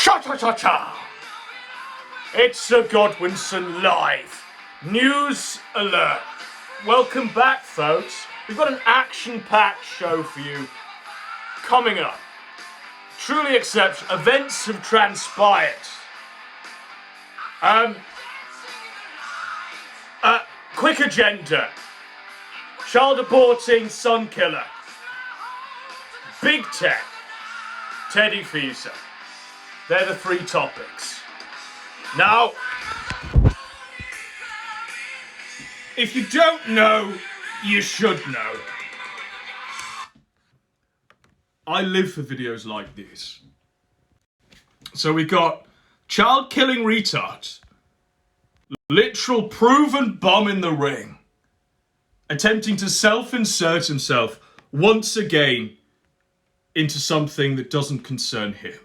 Cha-cha-cha-cha! It's the Godwinson Live News Alert. Welcome back, folks. We've got an action-packed show for you coming up. Truly exceptional. Events have transpired. Quick agenda. Child aborting son killer. Big Tech. Teddy Feezer. They're the three topics. Now, if you don't know, you should know. I live for videos like these. So we got child killing retard, literal proven bum in the ring, attempting to self-insert himself once again into something that doesn't concern him.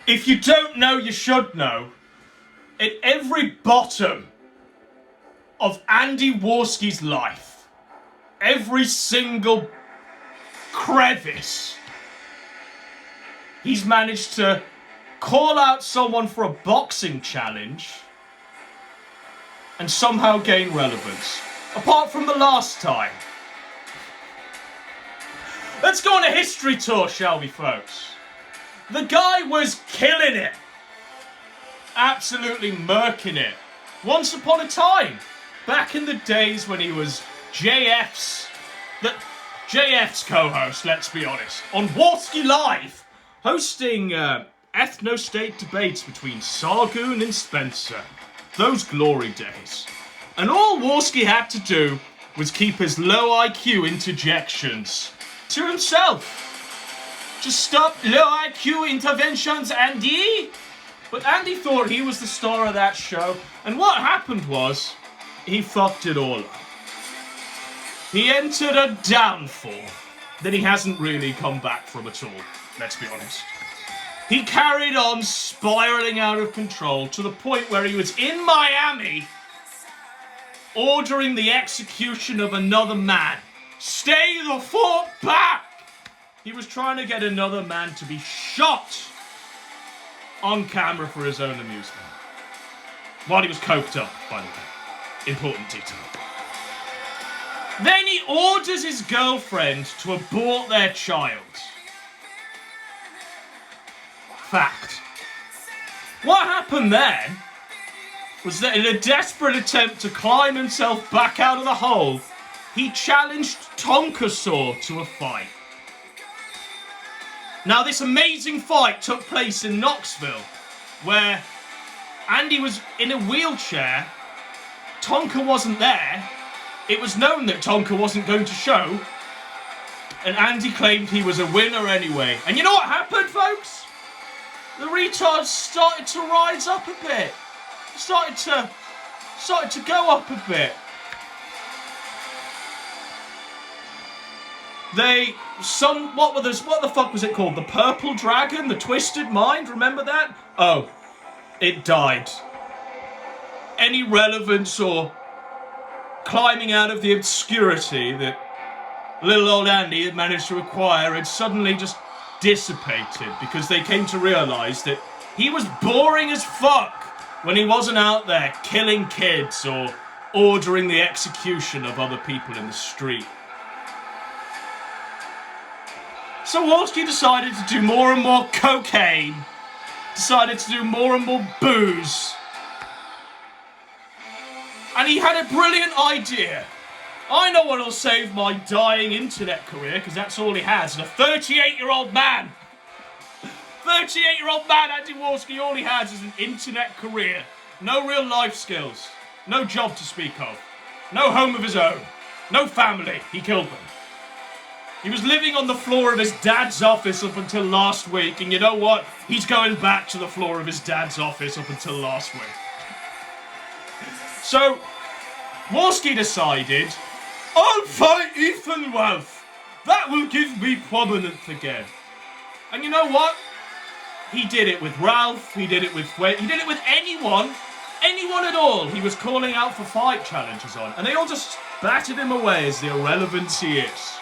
If you don't know, you should know. At every bottom of Andy Warski's life, every single crevice, he's managed to call out someone for a boxing challenge and somehow gain relevance. Apart from the last time. Let's go on a history tour, shall we, folks? The guy was killing it. Absolutely murking it. Once upon a time. Back in the days when he was JF's co-host, let's be honest. On Warski Live. Hosting ethno-state debates between Sargoon and Spencer. Those glory days. And all Warski had to do was keep his low IQ interjections to himself. Just stop low IQ interventions, Andy. But Andy thought he was the star of that show. And what happened was, he fucked it all up. He entered a downfall that he hasn't really come back from at all, let's be honest. He carried on spiraling out of control to the point where he was in Miami ordering the execution of another man. Stay the fuck back! He was trying to get another man to be shot on camera for his own amusement. While he was coked up, by the way. Important detail. Then he orders his girlfriend to abort their child. Fact. What happened then was that in a desperate attempt to climb himself back out of the hole, he challenged Tonka Saw to a fight. Now, this amazing fight took place in Knoxville, where Andy was in a wheelchair. Tonka wasn't there. It was known that Tonka wasn't going to show, and Andy claimed he was a winner anyway. And you know what happened, folks? The retards started to rise up a bit. Started to go up a bit. What the fuck was it called? The Purple Dragon? The Twisted Mind? Remember that? Oh, it died. Any relevance or climbing out of the obscurity that little old Andy had managed to acquire had suddenly just dissipated because they came to realise that he was boring as fuck when he wasn't out there killing kids or ordering the execution of other people in the street. So Warski decided to do more and more cocaine, decided to do more and more booze, and he had a brilliant idea. I know what'll save my dying internet career, because that's all he has, a 38-year-old man. 38-year-old man, Andy Warski, all he has is an internet career. No real life skills, no job to speak of, no home of his own, no family. He killed them. He was living on the floor of his dad's office up until last week, and you know what? He's going back to the floor of his dad's office up until last week. So, Warski decided, I'll fight Ethan Ralph. That will give me prominence again. And you know what? He did it with Ralph, he did it with anyone at all he was calling out for fight challenges on, and they all just batted him away as the irrelevance he is.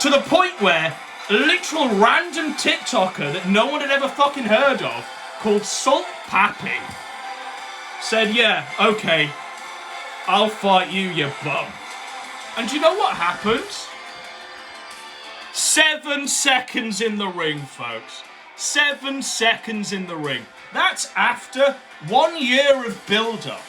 To the point where a literal random TikToker that no one had ever fucking heard of, called Salt Pappy, said, yeah, okay, I'll fight you, you bum. And do you know what happened? 7 seconds in the ring, folks. 7 seconds in the ring. That's after 1 year of build-up.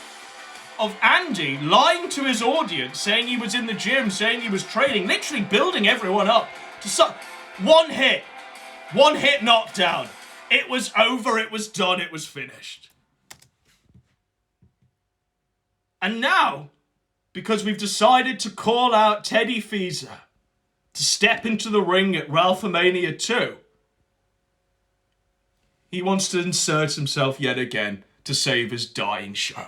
Of Andy lying to his audience, saying he was in the gym, saying he was training, literally building everyone up to one hit knockdown. It was over, it was done, it was finished. And now, because we've decided to call out Teddy Feezer to step into the ring at Ralphomania 2, he wants to insert himself yet again to save his dying show.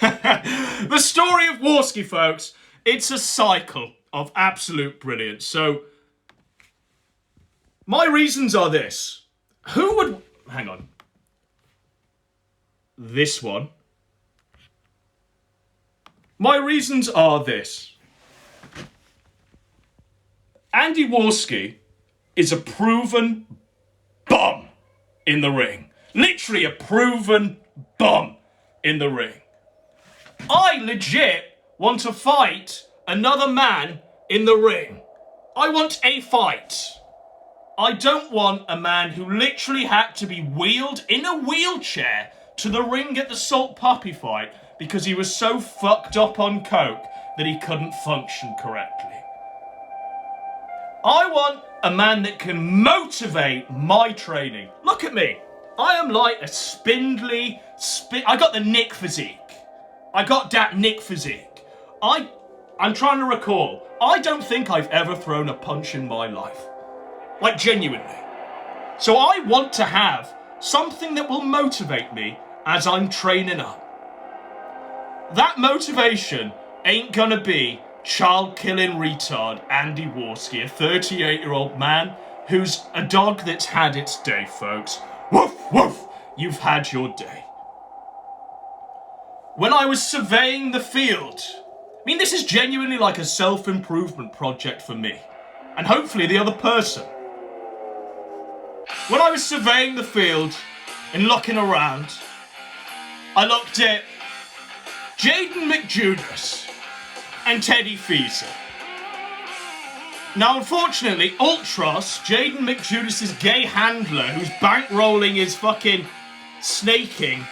The story of Warski, folks, it's a cycle of absolute brilliance. So, my reasons are this. Who would... Hang on. This one. My reasons are this. Andy Warski is a proven bum in the ring. Literally a proven bum in the ring. I legit want to fight another man in the ring. I want a fight. I don't want a man who literally had to be wheeled in a wheelchair to the ring at the Salt Puppy fight because he was so fucked up on coke that he couldn't function correctly. I want a man that can motivate my training. Look at me. I am like a spindly... I got the Nick physique. I got that Nick physique. I'm trying to recall. I don't think I've ever thrown a punch in my life. Like, genuinely. So I want to have something that will motivate me as I'm training up. That motivation ain't gonna be child-killing retard Andy Warski, a 38-year-old man who's a dog that's had its day, folks. Woof, woof, you've had your day. When I was surveying the field, I mean, this is genuinely like a self-improvement project for me, and hopefully the other person. When I was surveying the field and looking around, I looked at Jaden McJudas and Teddy Feezer. Now, unfortunately, Ultros, Jaden McJudas' gay handler, who's bankrolling his fucking snaking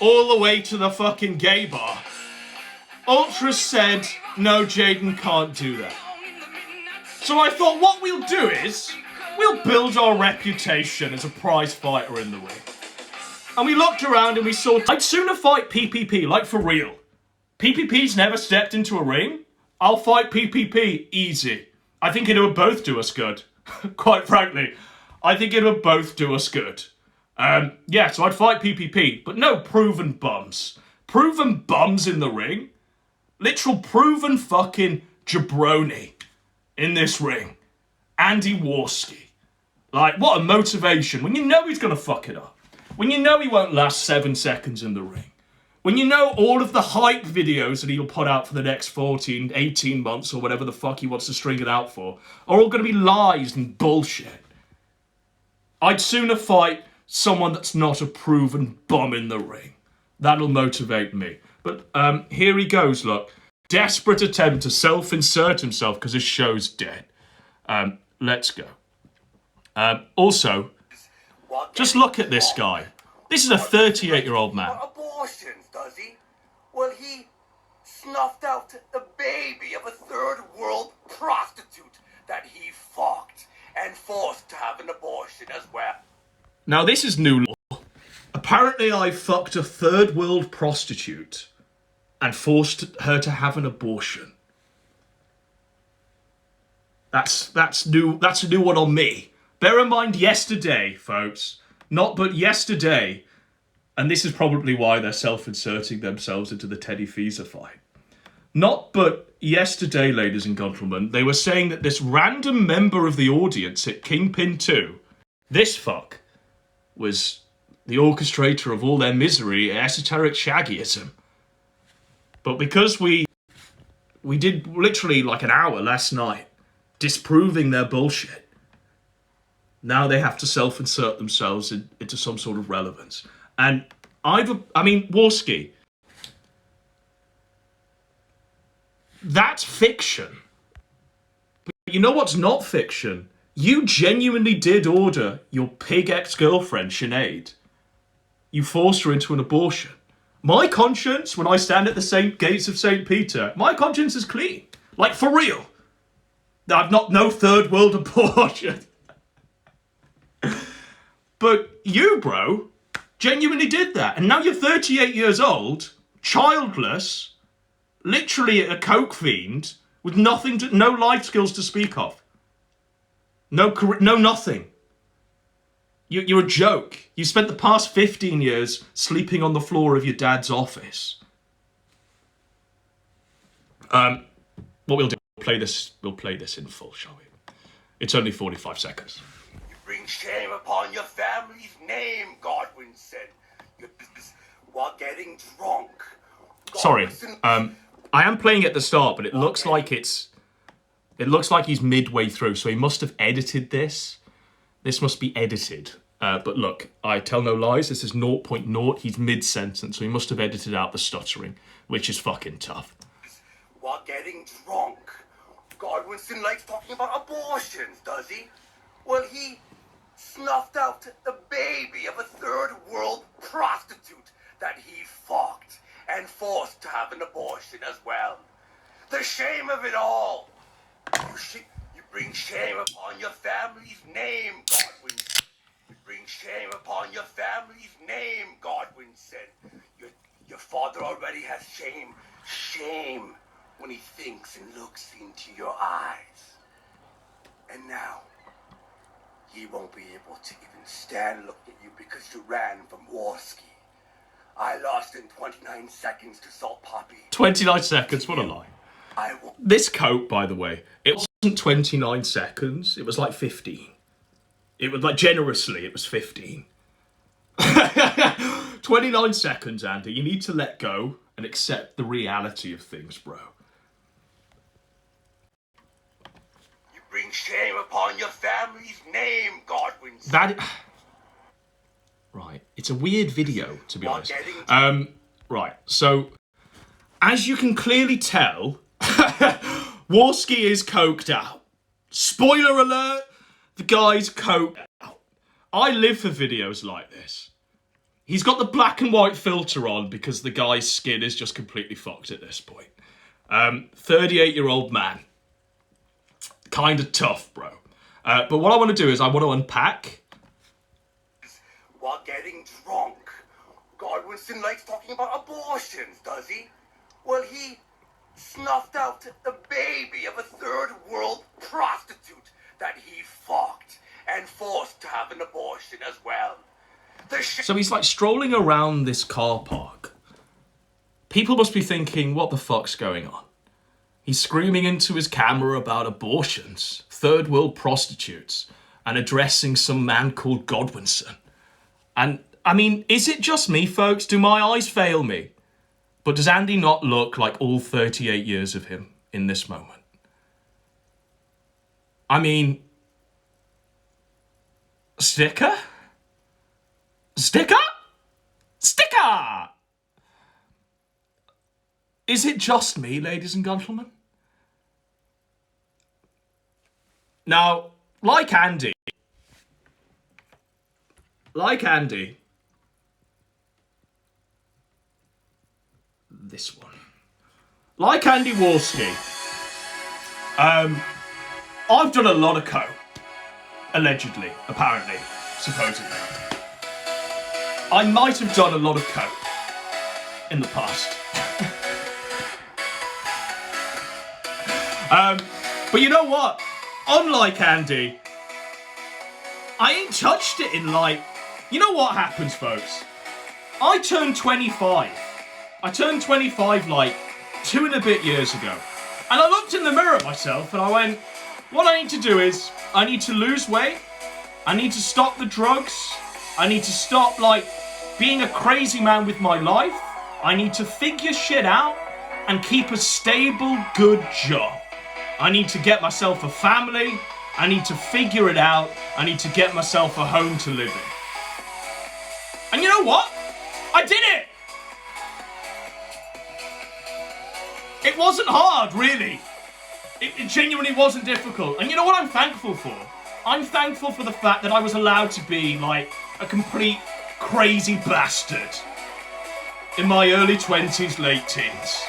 all the way to the fucking gay bar, Ultros said, no, Jaden can't do that. So I thought what we'll do is, we'll build our reputation as a prize fighter in the ring. And we looked around and we saw, I'd sooner fight PPP, like for real. PPP's never stepped into a ring. I'll fight PPP, easy. I think it would both do us good. Quite frankly, I think it would both do us good. Yeah, so I'd fight PPP, but no proven bums. Proven bums in the ring? Literal proven fucking jabroni in this ring. Andy Warski. Like, what a motivation. When you know he's gonna fuck it up. When you know he won't last 7 seconds in the ring. When you know all of the hype videos that he'll put out for the next 14, 18 months or whatever the fuck he wants to string it out for are all gonna be lies and bullshit. I'd sooner fight someone that's not a proven bum in the ring. That'll motivate me. But here he goes, look. Desperate attempt to self-insert himself because his show's dead. Let's go. Also, just look at this guy. This is a 38-year-old man. Abortions, does he? Well, he snuffed out the baby of a third world prostitute that he fucked and forced to have an abortion as well. Now, this is new law. Apparently, I fucked a third world prostitute and forced her to have an abortion. That's new. That's a new one on me. Bear in mind, yesterday, folks. Not but yesterday, and this is probably why they're self-inserting themselves into the Teddy Feezer fight. Not but yesterday, ladies and gentlemen, they were saying that this random member of the audience at Kingpin 2, this fuck, was the orchestrator of all their misery, esoteric shaggyism. But because we did literally like an hour last night disproving their bullshit, Now they have to self-insert themselves into some sort of relevance. And Warski, that's fiction. But you know what's not fiction? You genuinely did order your pig ex-girlfriend, Sinead. You forced her into an abortion. My conscience, when I stand at the gates of St. Peter, my conscience is clean. Like, for real. I've not no third world abortion. But you, bro, genuinely did that. And now you're 38 years old, childless, literally a coke fiend, with no life skills to speak of. No nothing. You're a joke. You spent the past 15 years sleeping on the floor of your dad's office. What we'll do, we'll play this in full, shall we? It's only 45 seconds. You bring shame upon your family's name, Godwinson. While getting drunk. Sorry, I am playing at the start, but it looks like he's midway through, so he must have edited this. This must be edited. But look, I tell no lies, this is 0.0, he's mid-sentence, so he must have edited out the stuttering, which is fucking tough. While getting drunk. Godwinson likes talking about abortions, does he? Well, he snuffed out the baby of a third world prostitute that he fucked and forced to have an abortion as well. The shame of it all. You bring shame upon your family's name, Godwinson. You bring shame upon your family's name, Godwinson. Your father already has shame when he thinks and looks into your eyes. And now, he won't be able to even stand looking at you because you ran from Warski. I lost in 29 seconds to Salt Poppy. 29 seconds, what a lie. This coat, by the way, it wasn't 29 seconds, it was like 15. It was like, generously, it was 15. 29 seconds, Andy. You need to let go and accept the reality of things, bro. You bring shame upon your family's name, Godwinson. Right. It's a weird video, to be honest. Right. So, as you can clearly tell, Warski is coked out. Spoiler alert, the guy's coked out. I live for videos like this. He's got the black and white filter on because the guy's skin is just completely fucked at this point. 38-year-old man. Kind of tough, bro. But what I want to do is I want to unpack. While getting drunk. Godwinson likes talking about abortions, does he? Well, he snuffed out the baby of a third world prostitute that he fucked and forced to have an abortion as well. So he's like strolling around this car park. People must be thinking, what the fuck's going on? He's screaming into his camera about abortions, third world prostitutes, and addressing some man called Godwinson. And, I mean, is it just me, folks? Do my eyes fail me? But does Andy not look like all 38 years of him in this moment? I mean, sticker? Sticker? Sticker! Is it just me, ladies and gentlemen? Now, like Andy, this one. Like Andy Warski, I've done a lot of coke. Allegedly, apparently, supposedly. I might have done a lot of coke in the past. But you know what? Unlike Andy, I ain't touched it in like... You know what happens, folks? I turned 25. I turned 25 like 2 and a bit years ago. And I looked in the mirror at myself and I went, what I need to do is, I need to lose weight. I need to stop the drugs. I need to stop, like, being a crazy man with my life. I need to figure shit out and keep a stable, good job. I need to get myself a family I need to figure it out. I need to get myself a home to live in. And you know what? I did it! It wasn't hard, really. It genuinely wasn't difficult. And you know what I'm thankful for? I'm thankful for the fact that I was allowed to be, like, a complete crazy bastard in my early 20s, late teens.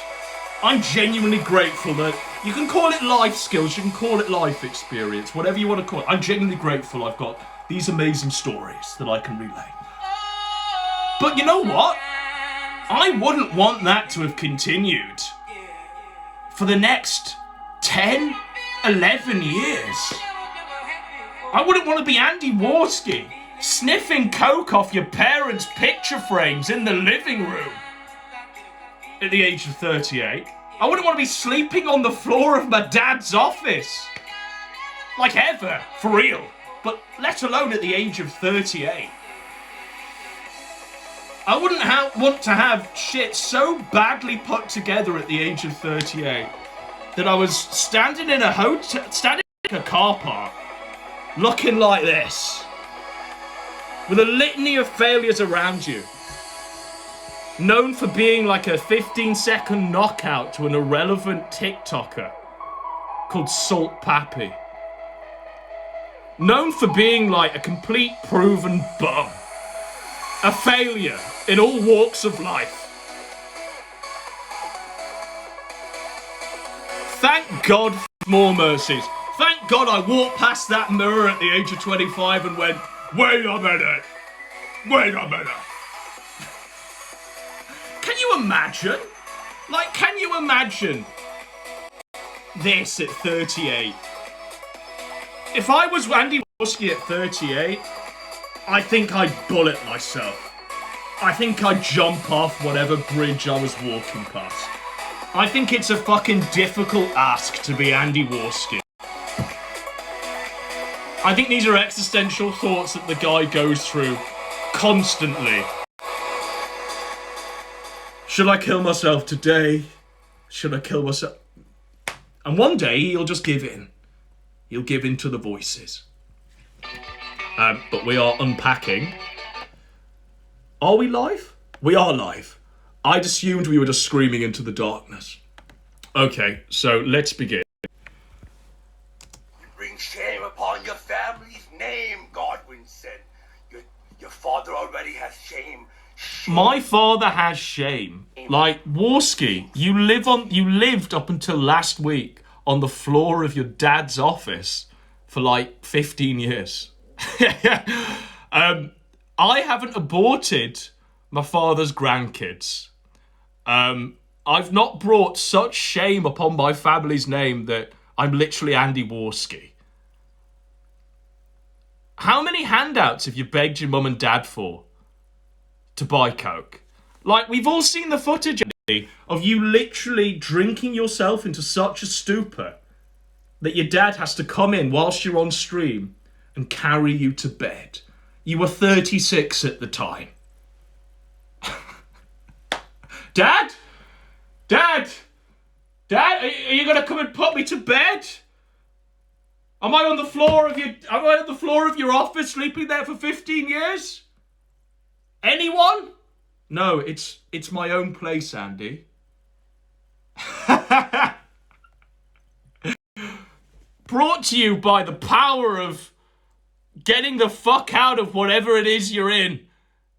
I'm genuinely grateful that you can call it life skills, you can call it life experience, whatever you want to call it. I'm genuinely grateful I've got these amazing stories that I can relay. But you know what? I wouldn't want that to have continued for the next 10, 11 years. I wouldn't want to be Andy Warski, sniffing coke off your parents' picture frames in the living room at the age of 38. I wouldn't want to be sleeping on the floor of my dad's office. Like ever, for real. But let alone at the age of 38. I wouldn't want to have shit so badly put together at the age of 38 that I was standing in a car park, looking like this, with a litany of failures around you, known for being like a 15-second knockout to an irrelevant TikToker called Salt Pappy, known for being like a complete proven bum, a failure in all walks of life. Thank God for more mercies. Thank God I walked past that mirror at the age of 25 and went, wait a minute. Can you imagine? Like, can you imagine this at 38? If I was Andy Warski at 38, I think I'd bullet myself. I think I'd jump off whatever bridge I was walking past. I think it's a fucking difficult ask to be Andy Warski. I think these are existential thoughts that the guy goes through constantly. Should I kill myself today? Should I kill myself? And one day he'll just give in. He'll give in to the voices. But we are unpacking. Are we live? We are live. I'd assumed we were just screaming into the darkness. Okay, so let's begin. You bring shame upon your family's name, Godwinson. Your father already has shame. My father has shame. Like, Warski, you lived up until last week on the floor of your dad's office for like 15 years. I haven't aborted my father's grandkids. I've not brought such shame upon my family's name that I'm literally Andy Warski. How many handouts have you begged your mum and dad for to buy coke? Like, we've all seen the footage of you literally drinking yourself into such a stupor that your dad has to come in whilst you're on stream and carry you to bed. You were 36 at the time. Dad? Dad, are you gonna come and put me to bed? Am I on the floor of your office sleeping there for 15 years? Anyone? No, it's my own place, Andy. Brought to you by the power of getting the fuck out of whatever it is you're in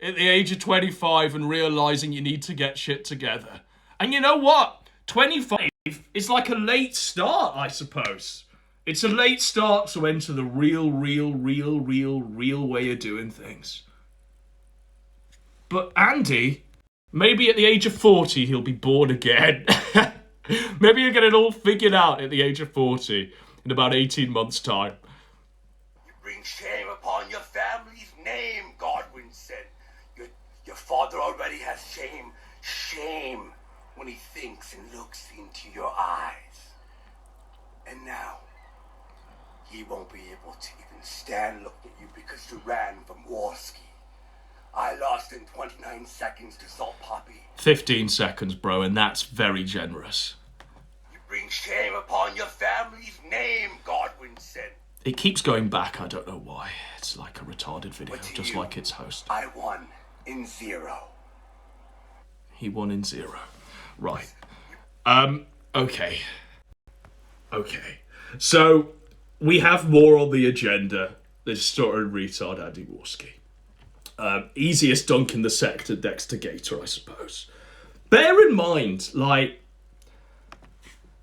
at the age of 25 and realising you need to get shit together. And you know what? 25 is like a late start, I suppose. It's a late start to enter the real way of doing things. But Andy, maybe at the age of 40 he'll be born again. Maybe he'll get it all figured out at the age of 40 in about 18 months' time. You bring shame upon your family's name, Godwinson. Your father already has shame. Shame when he thinks and looks into your eyes. And now, he won't be able to even stand look at you because you ran from Warski. I lost in 29 seconds to Salt Poppy. 15 seconds, bro, and that's very generous. You bring shame upon your family's name, Godwinson. It keeps going back, I don't know why. It's like a retarded video, But to just you, like its host. I won in 0. He won in 0. Right. Okay. Okay. So, we have more on the agenda. This sort of retard Andy Warski. Easiest dunk in the sector, Dexter Gator, I suppose. Bear in mind, like,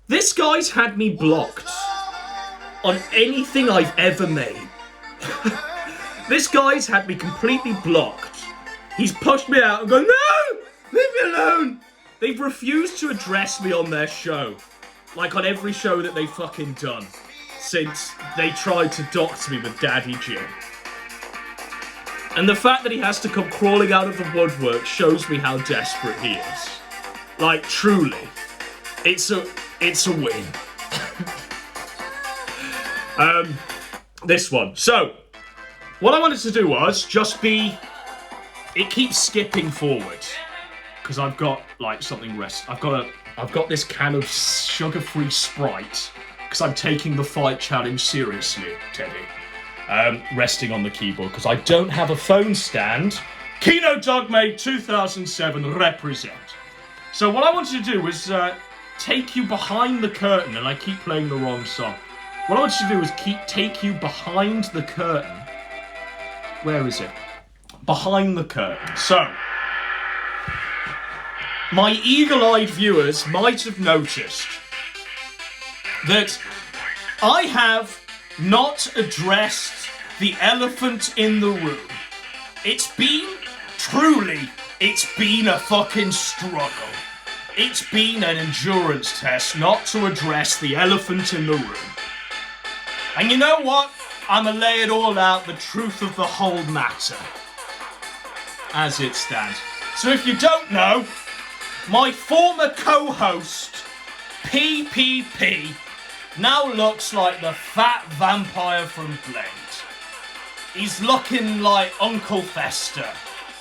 this guy's had me blocked on anything I've ever made. This guy's had me completely blocked. He's pushed me out and gone, no! Leave me alone! They've refused to address me on their show. Like on every show that they've fucking done. Since they tried to dox me with Daddy Jim. And the fact that he has to come crawling out of the woodwork shows me how desperate he is. Like, truly. It's a win. This one. So, what I wanted to do was just be... It keeps skipping forward. Because I've got, like, something I've got this can of sugar-free Sprite. Because I'm taking the fight challenge seriously, Teddy. Resting on the keyboard. Because I don't have a phone stand. Kino Dogmate 2007 represent. So what I wanted to do was take you behind the curtain. And I keep playing the wrong song. What I want you to do is take you behind the curtain. Where is it? Behind the curtain. So, my eagle-eyed viewers might have noticed that I have not addressed the elephant in the room. It's been a fucking struggle. It's been an endurance test not to address the elephant in the room. And you know what? I'ma lay it all out, the truth of the whole matter. As it stands. So if you don't know, my former co-host, PPP, now looks like the fat vampire from Blade. He's looking like Uncle Fester,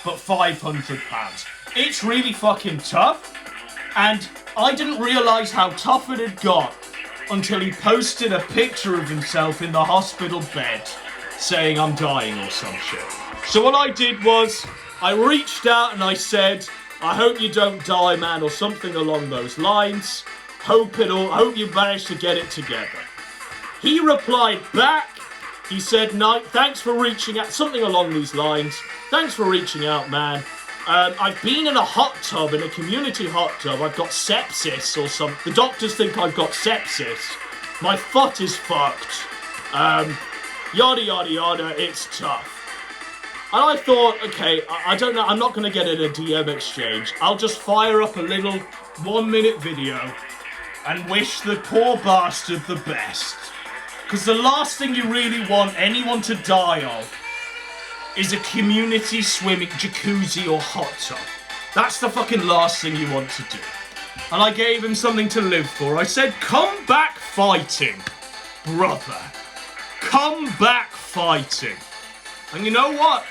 but £500. It's really fucking tough, and I didn't realise how tough it had got until he posted a picture of himself in the hospital bed saying I'm dying or some shit. So what I did was, I reached out and I said, I hope you don't die, man, or something along those lines. Hope you manage to get it together. He replied back. He said, no, thanks for reaching out, something along these lines. Thanks for reaching out, man. I've been in a hot tub, in a community hot tub. I've got sepsis or something. The doctors think I've got sepsis. My foot is fucked. Yada, yada, yada. It's tough. And I thought, okay, I don't know. I'm not going to get in a DM exchange. I'll just fire up a little 1-minute video and wish the poor bastard the best. Because the last thing you really want anyone to die of is a community swimming jacuzzi or hot tub. That's the fucking last thing you want to do. And I gave him something to live for. I said, come back fighting, brother. Come back fighting. And you know what?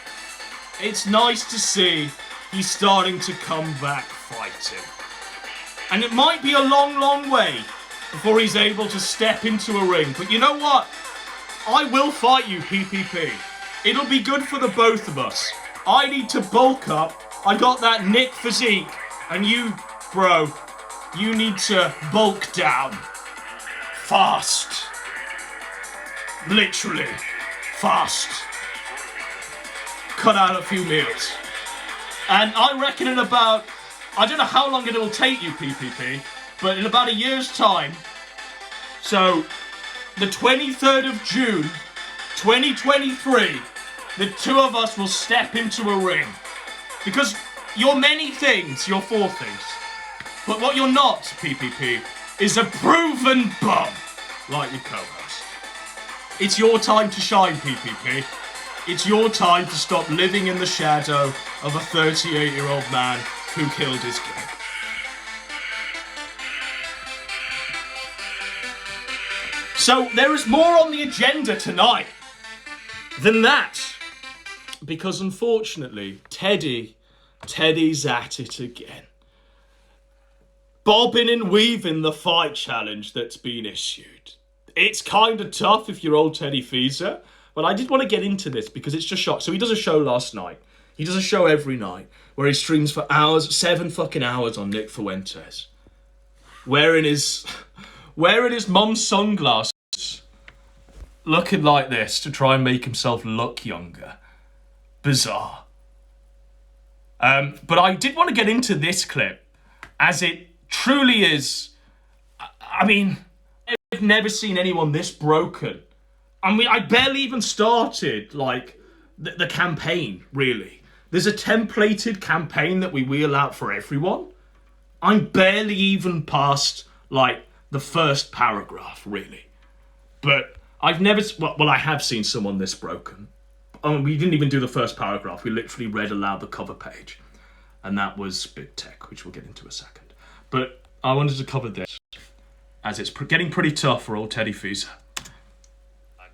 It's nice to see he's starting to come back fighting. And it might be a long, long way before he's able to step into a ring. But you know what? I will fight you, PPP. It'll be good for the both of us. I need to bulk up. I got that Nick physique. And you, bro, you need to bulk down. Fast. Literally. Fast. Cut out a few meals. And I reckon in about, I don't know how long it'll take you, PPP, but in about a year's time, so the 23rd of June, 2023, the two of us will step into a ring. Because you're many things, you're 4 things. But what you're not, PPP, is a proven bum, like your co-host. It's your time to shine, PPP. It's your time to stop living in the shadow of a 38-year-old man who killed his kid. So there is more on the agenda tonight than that. Because unfortunately, Teddy's at it again. Bobbing and weaving the fight challenge that's been issued. It's kind of tough if you're old Teddy Feezer, but I did want to get into this because it's just shocked. So he does a show last night. He does a show every night where he streams for hours, 7 fucking hours on Nick Fuentes, wearing his mum's sunglasses, looking like this to try and make himself look younger. Bizarre. But I did want to get into this clip, as it truly is. I mean, I've never seen anyone this broken. I mean, I barely even started, like, the campaign, really. There's a templated campaign that we wheel out for everyone. I'm barely even past, like, the first paragraph, really. But I've never... Well, I have seen someone this broken. We didn't even do the first paragraph. We literally read aloud the cover page. And that was Big Tech, which we'll get into a second. But I wanted to cover this, as it's getting pretty tough for old Teddy Feezer.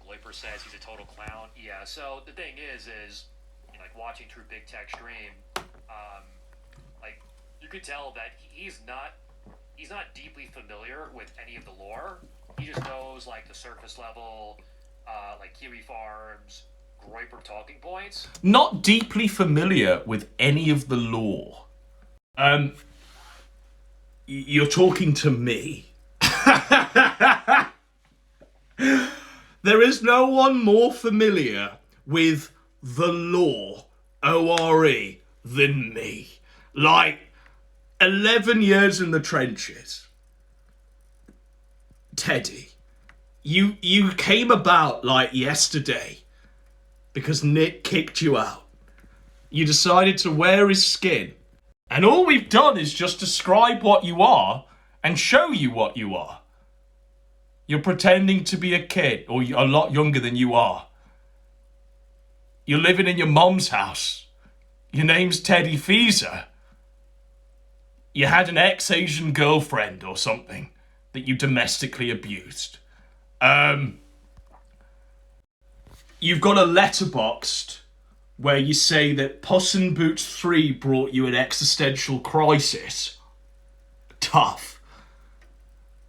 Gloiper says he's a total clown. Yeah, so the thing is you know, like, watching through Big Tech stream, like, you could tell that he's not deeply familiar with any of the lore. He just knows, like, the surface level, like, Kiwi Farms, Groiper talking points. Not deeply familiar with any of the lore. You're talking to me. There is no one more familiar with the lore, O-R-E, than me. Like, 11 years in the trenches. Teddy, you came about like yesterday because Nick kicked you out. You decided to wear his skin. And all we've done is just describe what you are and show you what you are. You're pretending to be a kid, or a lot younger than you are. You're living in your mum's house. Your name's Teddy Feezer. You had an ex-Asian girlfriend or something that you domestically abused. You've got a letterboxd where you say that Puss in Boots 3 brought you an existential crisis. Tough.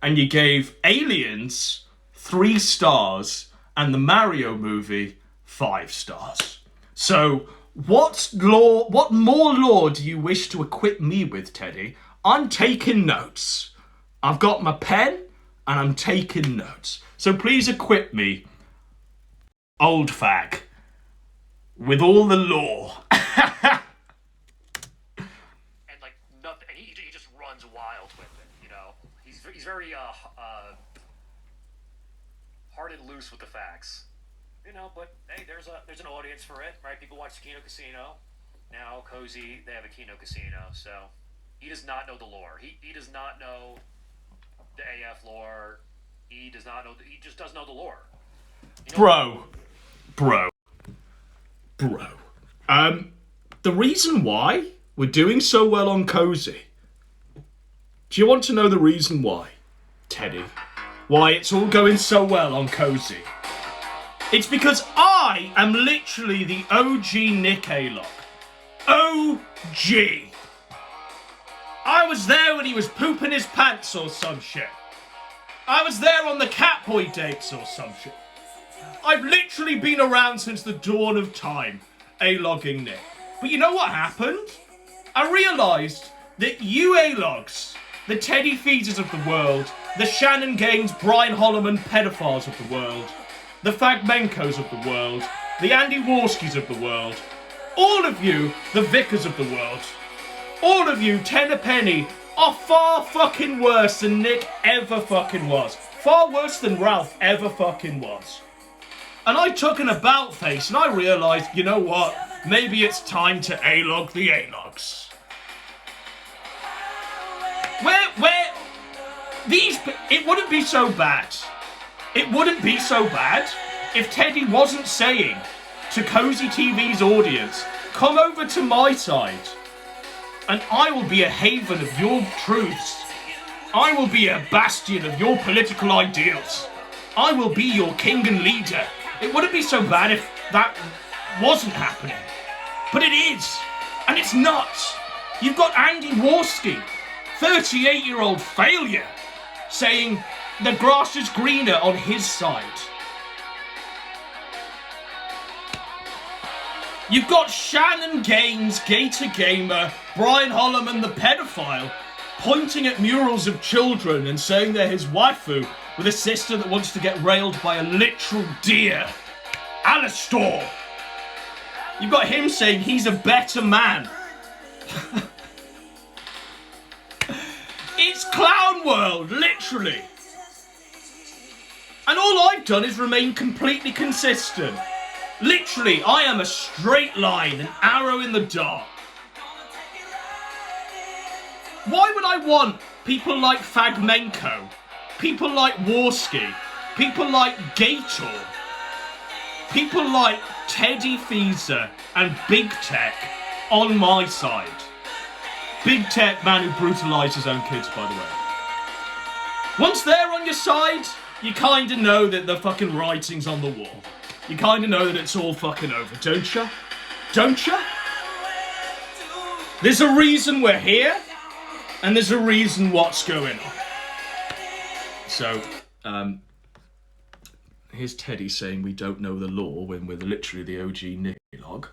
And you gave Aliens 3 stars and the Mario movie 5 stars. So, what more lore do you wish to equip me with, Teddy? I'm taking notes. I've got my pen and I'm taking notes. So please equip me, old fag, with all the lore. And, like, nothing, and he just runs wild with it, you know? He's very, hard and loose with the facts. You know, but, hey, there's an audience for it, right? People watch Kino Casino. Now, Cozy, they have a Kino Casino, so... He does not know the lore. He does not know the AF lore. He does not know... He just doesn't know the lore. You know? Bro. The reason why we're doing so well on Cozy... Do you want to know the reason why, Teddy? Why it's all going so well on Cozy? It's because I am literally the OG Nick A-Lock. OG. I was there when he was pooping his pants or some shit. I was there on the Catboy dates or some shit. I've literally been around since the dawn of time, A-logging Nick. But you know what happened? I realised that you A-logs, the Teddy Feezers of the world, the Shannon Gaines, Brian Holloman pedophiles of the world, the Fagmenkos of the world, the Andy Warskis of the world, all of you, the Vickers of the world, all of you, Tenner Penny, are far fucking worse than Nick ever fucking was. Far worse than Ralph ever fucking was. And I took an about face and I realised, you know what? Maybe it's time to A-log the A-logs. Where these... It wouldn't be so bad. It wouldn't be so bad if Teddy wasn't saying to Cozy TV's audience, come over to my side and I will be a haven of your truths. I will be a bastion of your political ideals. I will be your king and leader. It wouldn't be so bad if that wasn't happening. But it is. And it's nuts. You've got Andy Warski, 38-year-old failure, saying, The grass is greener on his side. You've got Shannon Gaines, Gator Gamer, Brian Holloman the pedophile, pointing at murals of children and saying they're his waifu, with a sister that wants to get railed by a literal deer. Alastor! You've got him saying he's a better man. It's Clown World, literally. And all I've done is remain completely consistent. Literally, I am a straight line, an arrow in the dark. Why would I want people like Fagmenko, people like Warski, people like Gator, people like Teddy Feezer and Big Tech on my side? Big Tech, man who brutalised his own kids, by the way. Once they're on your side, you kind of know that the fucking writing's on the wall. You kind of know that it's all fucking over, don't you? Don't you? There's a reason we're here, and there's a reason what's going on. So, here's Teddy saying we don't know the law when we're literally the OG Nickylog.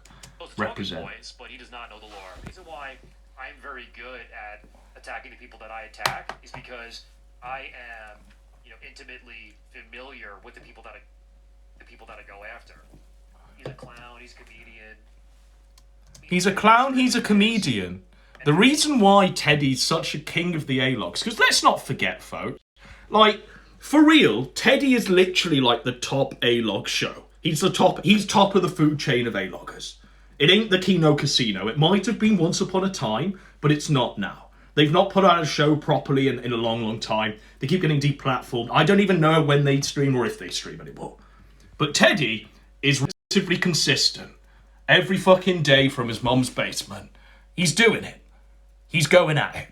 Represent. Points, but he does not know the lore. The reason why I'm very good at attacking the people that I attack is because I am, intimately familiar with the people that I go after. He's a clown. He's a comedian. He's a clown. He's a comedian. The reason why Teddy's such a king of the A-Logs, because let's not forget, folks, like, for real, Teddy is literally like the top A-Log show. He's top of the food chain of A-Loggers. It ain't the Kino Casino. It might have been once upon a time, but it's not now. They've not put out a show properly in a long, long time. They keep getting deplatformed. I don't even know when they stream or if they stream anymore. But Teddy is relatively consistent. Every fucking day from his mum's basement. He's doing it. He's going at it.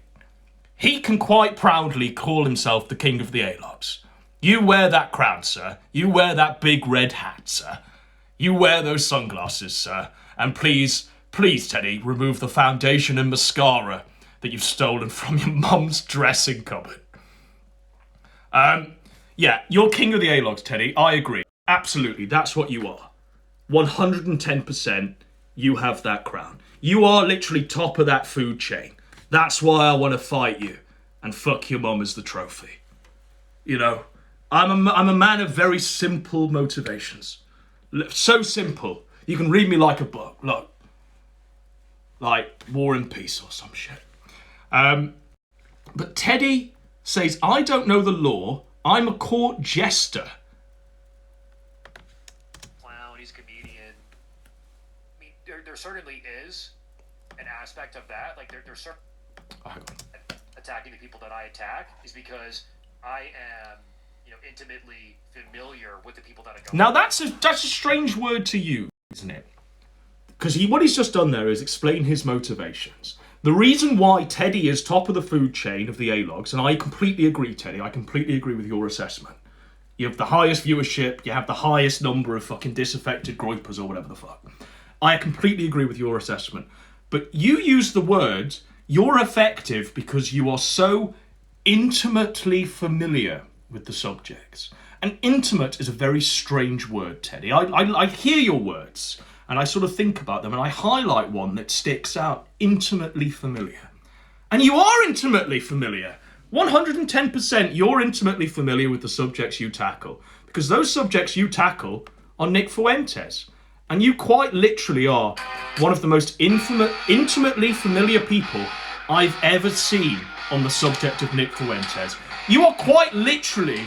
He can quite proudly call himself the king of the A-Logs. You wear that crown, sir. You wear that big red hat, sir. You wear those sunglasses, sir. And please, Teddy, remove the foundation and mascara that you've stolen from your mum's dressing cupboard. Yeah, you're king of the A-Logs, Teddy. I agree. Absolutely, that's what you are. 110%, you have that crown. You are literally top of that food chain. That's why I want to fight you and fuck your mum as the trophy. I'm a man of very simple motivations. So simple. You can read me like a book. Look. Like War and Peace or some shit. But Teddy says, I don't know the law. I'm a court jester. Clown, he's a comedian. I mean, there certainly is an aspect of that. Like, there's certain... attacking the people that I attack is because I am, intimately familiar with the people that I go. Now that's a strange word to use, isn't it? Because what he's just done there is explain his motivations. The reason why Teddy is top of the food chain of the A-Logs, and I completely agree, Teddy, I completely agree with your assessment. You have the highest viewership, you have the highest number of fucking disaffected groypers or whatever the fuck. I completely agree with your assessment. But you use the words, you're effective because you are so intimately familiar with the subjects. And intimate is a very strange word, Teddy. I hear your words, and I sort of think about them, and I highlight one that sticks out, intimately familiar. And you are intimately familiar. 110% you're intimately familiar with the subjects you tackle, because those subjects you tackle are Nick Fuentes. And you quite literally are one of the most intimately familiar people I've ever seen on the subject of Nick Fuentes. You are quite literally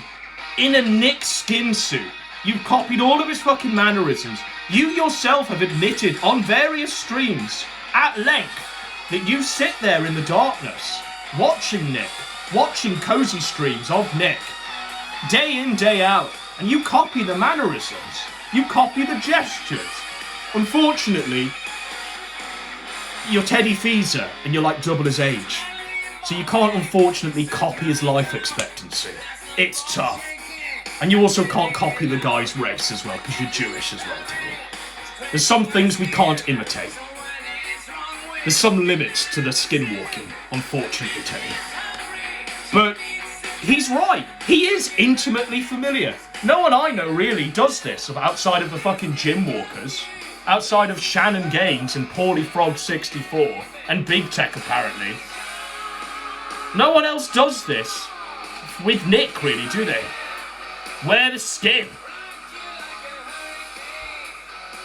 in a Nick skin suit. You've copied all of his fucking mannerisms. You yourself have admitted on various streams at length that you sit there in the darkness watching Nick, watching cozy streams of Nick, day in, day out, and you copy the mannerisms. You copy the gestures. Unfortunately, you're Teddy Feezer and you're like double his age. So you can't unfortunately copy his life expectancy. It's tough. And you also can't copy the guy's race as well, because you're Jewish as well, Teddy. There's some things we can't imitate. There's some limits to the skinwalking, unfortunately, Teddy. But he's right. He is intimately familiar. No one I know really does this outside of the fucking gym walkers, outside of Shannon Gaines and Paulie Frog 64 and Big Tech apparently. No one else does this with Nick, really, do they? Wear the skin.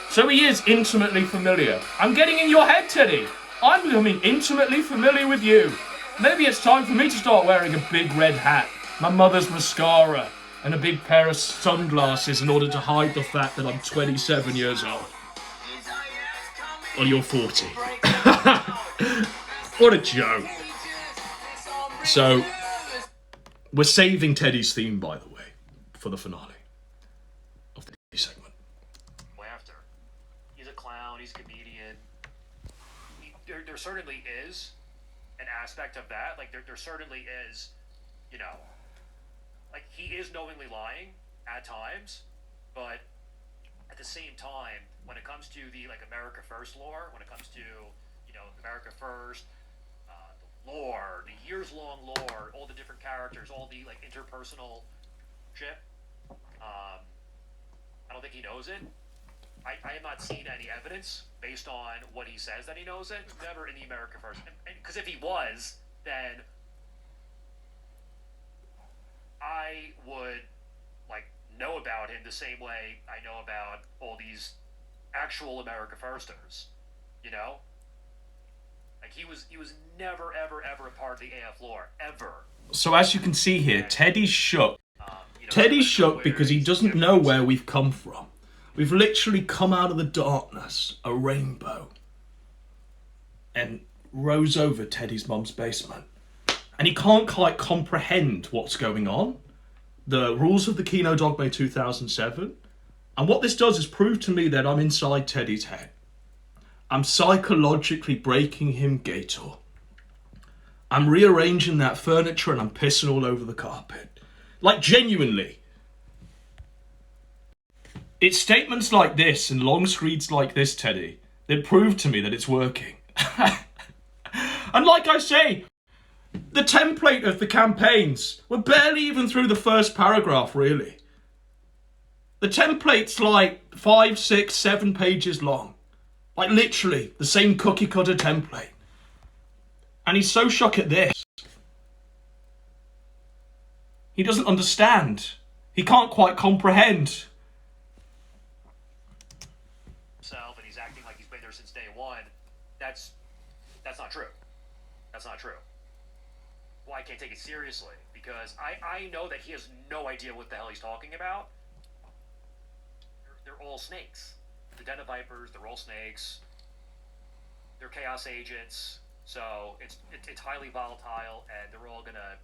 So he is intimately familiar. I'm getting in your head, Teddy. I'm becoming intimately familiar with you. Maybe it's time for me to start wearing a big red hat, my mother's mascara, and a big pair of sunglasses in order to hide the fact that I'm 27 years old. Well, you're 40. What a joke. So, we're saving Teddy's theme, by the way, for the finale of the segment. Laughter. He's a clown, he's a comedian. There certainly is an aspect of that. Like, there certainly is, you know, like, he is knowingly lying at times, but at the same time, when it comes to the, like, America First lore, when it comes to, you know, America First, the lore, the years-long lore, all the different characters, all the, like, interpersonal shit, I don't think he knows it. I have not seen any evidence based on what he says that he knows it. Never in the America First. Because if he was, then I would, like, know about him the same way I know about all these actual America Firsters, you know? Like, he was never, ever, ever a part of the AF lore, ever. So as you can see here, Teddy's shook. You know, Teddy's shook because he doesn't know where we've come from. We've literally come out of the darkness, a rainbow, and rose over Teddy's mum's basement. And he can't quite comprehend what's going on. The rules of the Kino Dogme 2007. And what this does is prove to me that I'm inside Teddy's head. I'm psychologically breaking him Gator. I'm rearranging that furniture and I'm pissing all over the carpet. Like, genuinely. It's statements like this and long screeds like this, Teddy, that prove to me that it's working. And like I say, the template of the campaigns, we're barely even through the first paragraph, really. The template's like 5, 6, 7 pages long. Like, literally, the same cookie cutter template. And he's so shocked at this. He doesn't understand. He can't quite comprehend. And he's acting like he's been there since day one. That's not true. That's not true. Well, I can't take it seriously because I know that he has no idea what the hell he's talking about. They're all snakes. The Den of Vipers, they're all snakes. They're chaos agents, so it's highly volatile, and they're all gonna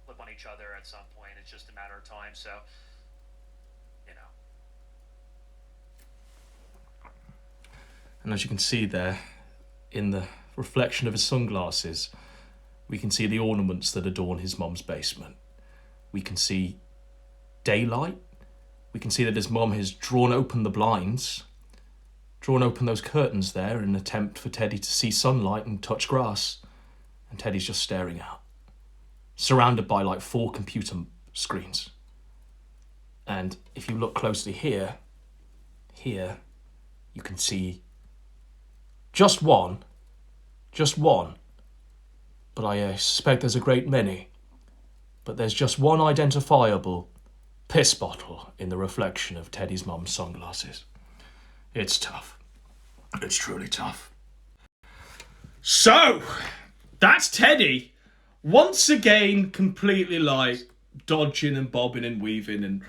flip on each other at some point. It's just a matter of time. So, you know. And as you can see there, in the reflection of his sunglasses, we can see the ornaments that adorn his mum's basement. We can see daylight. We can see that his mum has drawn open the blinds, drawn open those curtains there in an attempt for Teddy to see sunlight and touch grass. And Teddy's just staring out, surrounded by like 4 computer screens. And if you look closely here, you can see just one, but I suspect there's a great many. But there's just one identifiable piss bottle in the reflection of Teddy's mum's sunglasses. It's tough. It's truly tough. So, that's Teddy. Once again, completely like dodging and bobbing and weaving. And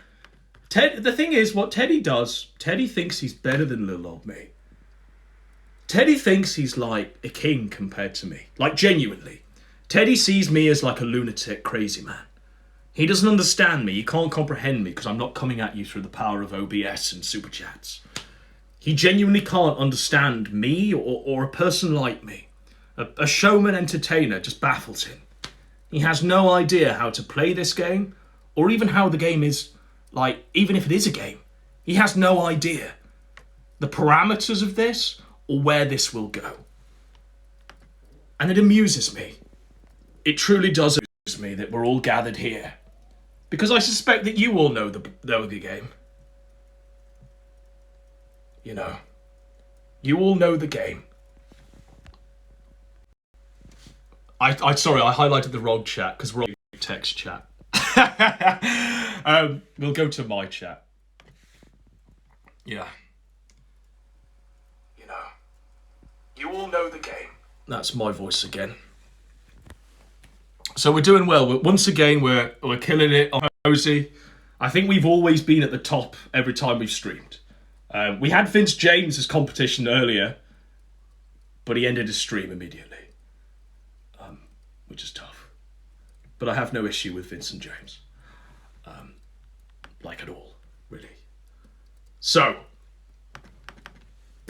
the thing is, what Teddy does, Teddy thinks he's better than little old me. Teddy thinks he's like a king compared to me. Like, genuinely. Teddy sees me as like a lunatic, crazy man. He doesn't understand me. He can't comprehend me because I'm not coming at you through the power of OBS and super chats. He genuinely can't understand me or a person like me. A showman entertainer just baffles him. He has no idea how to play this game or even how the game is, like, even if it is a game. He has no idea the parameters of this or where this will go. And it amuses me. It truly does amuse amuses me that we're all gathered here. Because I suspect that you all know the game. You know. You all know the game. Sorry, I highlighted the wrong chat because we're on text chat. We'll go to my chat. Yeah. You know. You all know the game. That's my voice again. So we're doing well. Once again, we're killing it on Posey. I think we've always been at the top every time we've streamed. We had Vince James as competition earlier, but he ended his stream immediately, which is tough. But I have no issue with Vincent James, like at all, really. So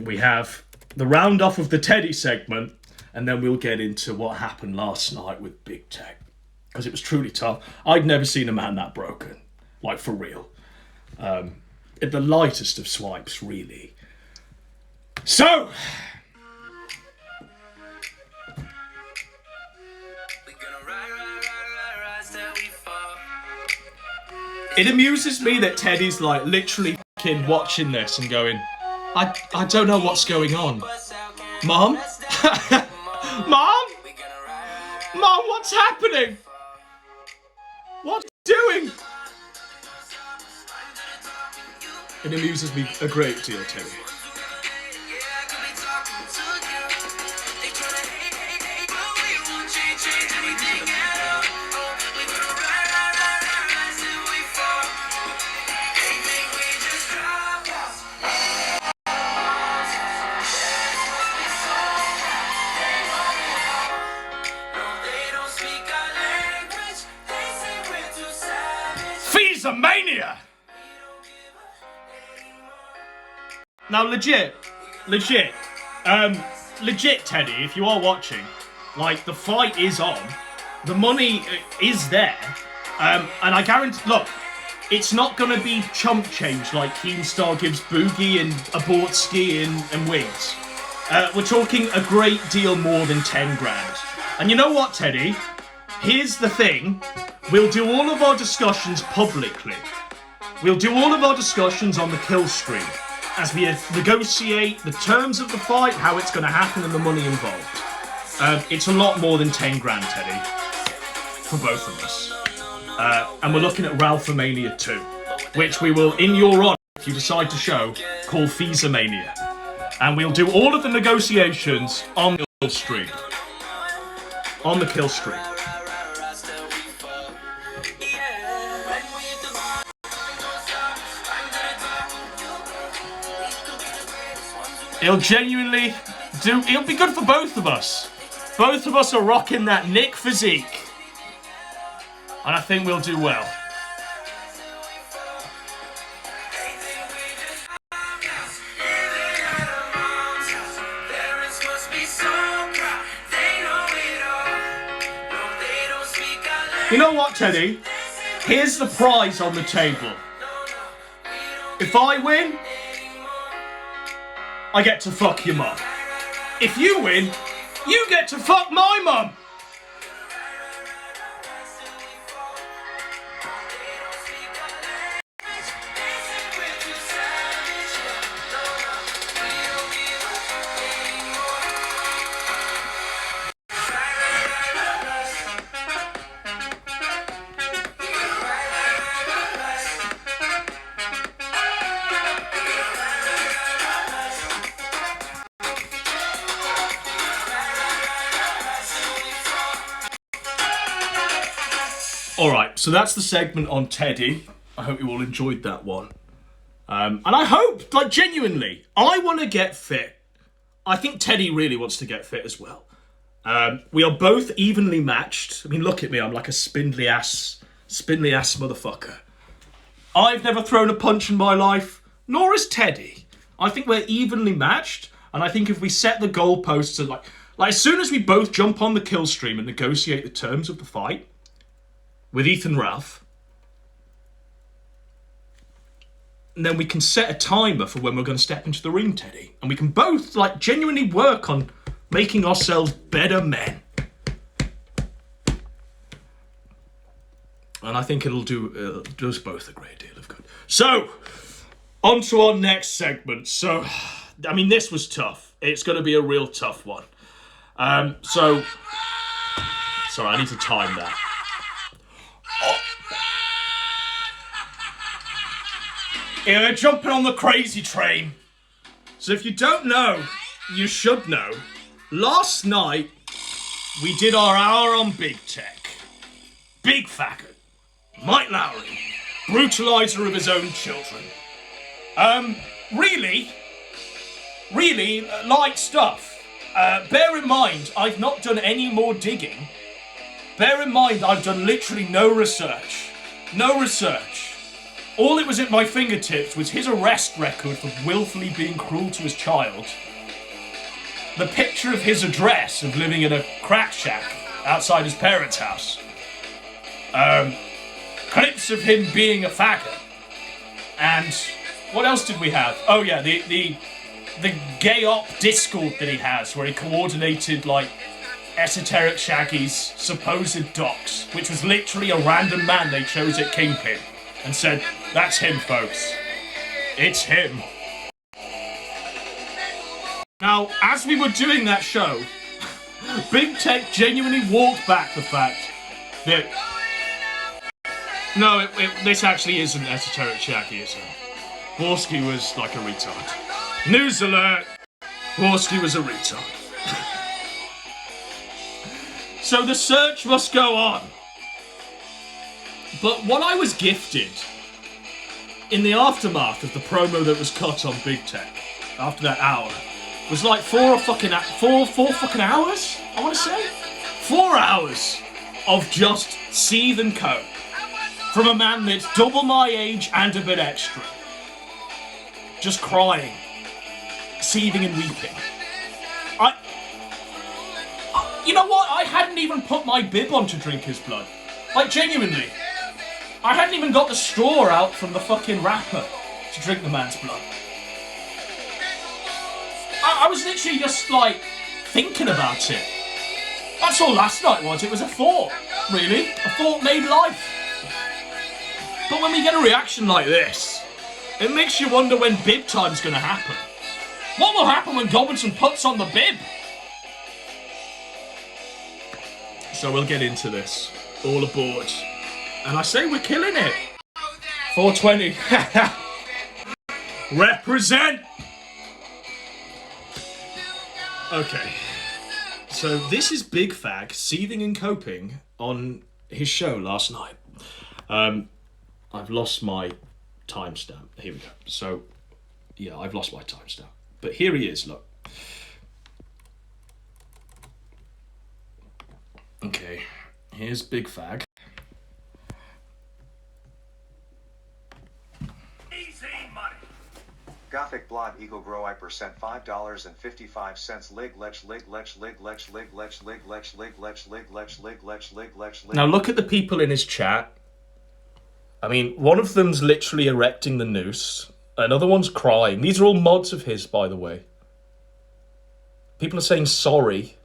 we have the round off of the Teddy segment, and then we'll get into what happened last night with Big Tech, because it was truly tough. I'd never seen a man that broken, like for real. At the lightest of swipes, really. So, it amuses me that Teddy's like literally fucking watching this and going, I don't know what's going on. Mom? Mom? Mom, what's happening? What are you doing? It amuses me a great deal, Teddy. Mania! Now, legit, Teddy, if you are watching, like, the fight is on, the money is there, and I guarantee, look, it's not gonna be chump change like Keemstar gives Boogie and Abortsky and Wings. We're talking a great deal more than 10 grand. And you know what, Teddy? Here's the thing. We'll do all of our discussions publicly. We'll do all of our discussions on the kill stream as we negotiate the terms of the fight, how it's going to happen, and the money involved. It's a lot more than 10 grand, Teddy, for both of us. And we're looking at Ralphomania 2, which we will, in your honour, if you decide to show, call Feesamania. And we'll do all of the negotiations on the kill stream. On the kill stream. It'll genuinely it'll be good for both of us. Both of us are rocking that Nick physique. And I think we'll do well. You know what, Teddy? Here's the prize on the table. If I win, I get to fuck your mum. If you win, you get to fuck my mum. Alright, so that's the segment on Teddy. I hope you all enjoyed that one. And I hope, like, genuinely, I want to get fit. I think Teddy really wants to get fit as well. We are both evenly matched. I mean, look at me, I'm like a spindly ass motherfucker. I've never thrown a punch in my life, nor has Teddy. I think we're evenly matched, and I think if we set the goalposts at like as soon as we both jump on the kill stream and negotiate the terms of the fight, with Ethan Ralph, and then we can set a timer for when we're going to step into the ring, Teddy. And we can both, like, genuinely work on making ourselves better men. And I think it'll do us both a great deal of good. So, on to our next segment. So, I mean, this was tough. It's going to be a real tough one. Sorry, I need to time that. Yeah, they're jumping on the crazy train. So if you don't know, you should know. Last night, we did our hour on Big Tech. Big faggot. Mike Lowry. Brutalizer of his own children. Really light stuff. Bear in mind, I've not done any more digging. Bear in mind, I've done literally no research. No research. All it was at my fingertips was his arrest record for willfully being cruel to his child, the picture of his address of living in a crack shack outside his parents' house, clips of him being a faggot, and what else did we have? Oh yeah, the gay op Discord that he has, where he coordinated like Esoteric Shaggy's supposed docs, which was literally a random man they chose at Kingpin, and said, that's him, folks. It's him. Now, as we were doing that show, Big Tech genuinely walked back the fact that... No, this actually isn't Esoteric Shaggy, is it? Borsky was like a retard. News alert! Borsky was a retard. So the search must go on. But what I was gifted in the aftermath of the promo that was cut on Big Tech after that hour was like four fucking hours, I want to say. 4 hours of just seethe and cope from a man that's double my age and a bit extra. Just crying, seething and weeping. You know what? I hadn't even put my bib on to drink his blood. Like, genuinely. I hadn't even got the straw out from the fucking wrapper to drink the man's blood. I was literally just, like, thinking about it. That's all last night was. It was a thought, really. A thought made life. But when we get a reaction like this, it makes you wonder when bib time's gonna happen. What will happen when Godwinson puts on the bib? So we'll get into this. All aboard. And I say we're killing it. 420. Represent! Okay. So this is Big Fag seething and coping on his show last night. I've lost my timestamp. Here we go. So, yeah, I've lost my timestamp. But here he is, look. Okay, here's Big Fag. Easy money. Gothic Blood Eagle Grow I percent $5.55 lig lech lig lech lig lech lig lech lig lech lig lech lig lech lig lech lig lech lig. Now look at the people in his chat. I mean, one of them's literally erecting the noose. Another one's crying. These are all mods of his, by the way. People are saying sorry.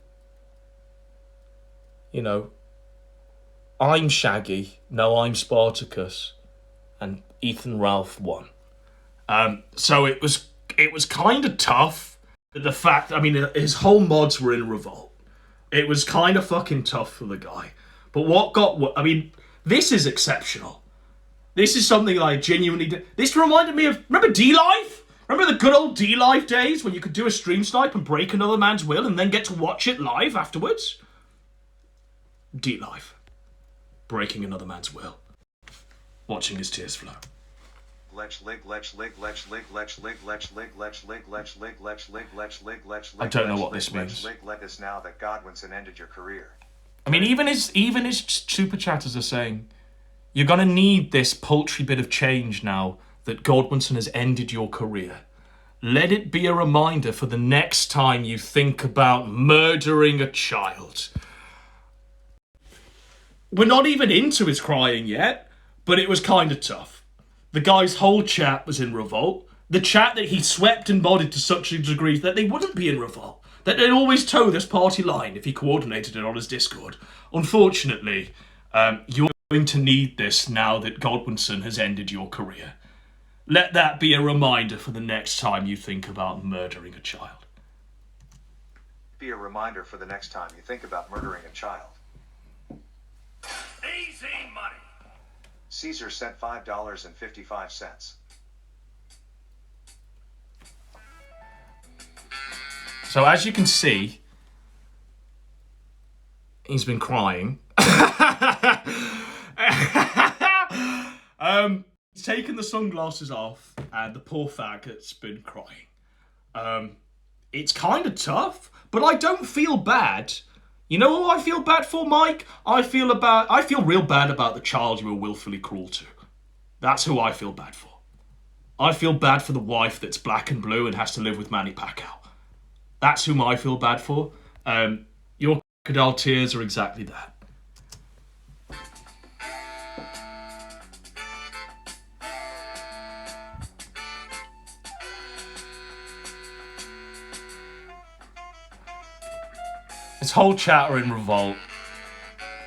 You know, I'm Shaggy. No, I'm Spartacus. And Ethan Ralph won. So it was kind of tough. The fact, I mean, his whole mods were in revolt. It was kind of fucking tough for the guy. But I mean, this is exceptional. This is something I genuinely did. This reminded me of, remember D-Live? Remember the good old D-Live days when you could do a stream snipe and break another man's will and then get to watch it live afterwards? D-Live. Breaking another man's will. Watching his tears flow. I don't know what this means. Let us now that Godwinson ended your career. I mean, even his super chatters are saying, you're gonna need this paltry bit of change now that Godwinson has ended your career. Let it be a reminder for the next time you think about murdering a child. We're not even into his crying yet, but it was kind of tough. The guy's whole chat was in revolt. The chat that he swept and bodied to such a degree that they wouldn't be in revolt. That they'd always toe this party line if he coordinated it on his Discord. Unfortunately, you're going to need this now that Godwinson has ended your career. Let that be a reminder for the next time you think about murdering a child. Be a reminder for the next time you think about murdering a child. Easy money. Caesar sent $5.55. So as you can see, he's been crying. He's taken the sunglasses off, and the poor faggot's been crying. It's kind of tough, but I don't feel bad. You know who I feel bad for, Mike? I feel real bad about the child you were willfully cruel to. That's who I feel bad for. I feel bad for the wife that's black and blue and has to live with Manny Pacquiao. That's whom I feel bad for. Your crocodile tears are exactly that. His whole chat are in revolt.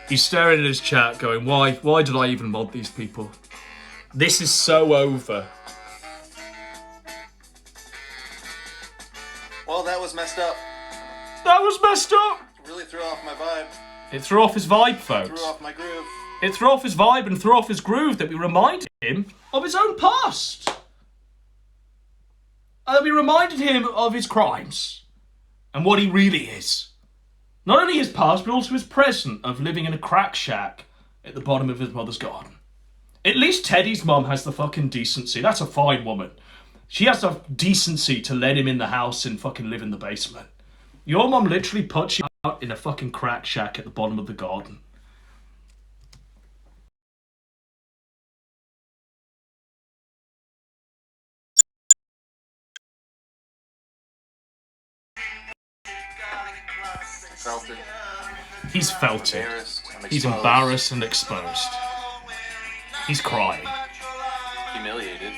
He's staring at his chat going, why did I even mod these people? This is so over. Well, that was messed up. That was messed up! It really threw off my vibe. It threw off his vibe, folks. Threw off my groove. It threw off his vibe and threw off his groove that we reminded him of his own past. We reminded him of his crimes and what he really is. Not only his past, but also his present of living in a crack shack at the bottom of his mother's garden. At least Teddy's mum has the fucking decency. That's a fine woman. She has the decency to let him in the house and fucking live in the basement. Your mum literally puts you out in a fucking crack shack at the bottom of the garden. Felt it. He's felt it. He's Exposed. embarrassed and exposed. He's crying. Humiliated.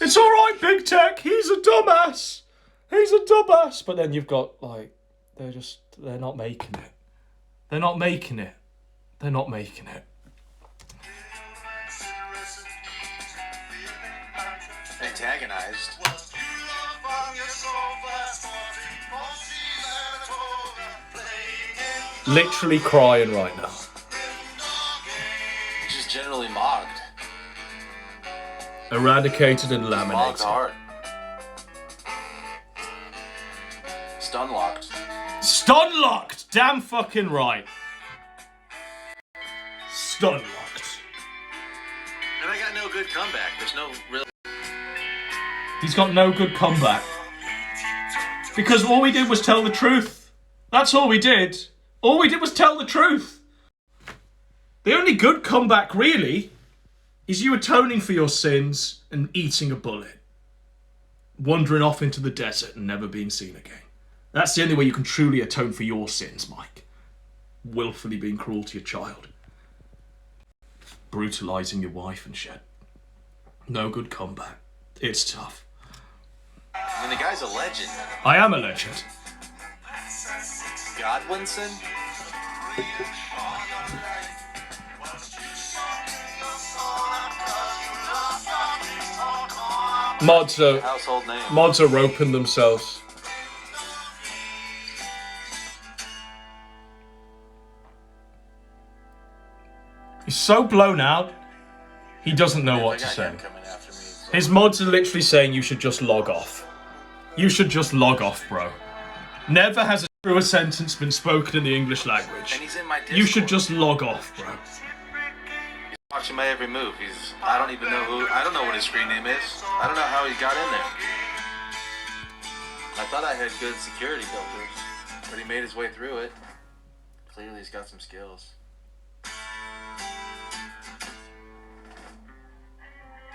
It's alright, Big Tech, he's a dumbass. He's a dumbass. But then you've got, like, they're not making it. They're not making it. They're not making it. Antagonized. Literally crying right now. Just generally mocked. Eradicated and Mocked laminated. hard. Stun locked. Stun locked! Damn fucking right. Stun locked. And I got no good comeback. There's no real. He's got no good comeback. Because all we did was tell the truth. That's all we did. All we did was tell the truth. The only good comeback, really, is you atoning for your sins and eating a bullet. Wandering off into the desert and never being seen again. That's the only way you can truly atone for your sins, Mike. Willfully being cruel to your child. Brutalising your wife and shit. No good comeback. It's tough. I mean, the guy's a legend. I am a legend. Godwinson? Household name. Mods are roping themselves. He's so blown out, he doesn't know what to I got say. him coming after me, so- His mods are literally saying you should just log off. You should just log off, bro. Never has a truer sentence been spoken in the English language. And he's in my Discord. You should just log off, bro. He's watching my every move. I don't even know I don't know what his screen name is. I don't know how he got in there. I thought I had good security filters, but he made his way through it. Clearly he's got some skills.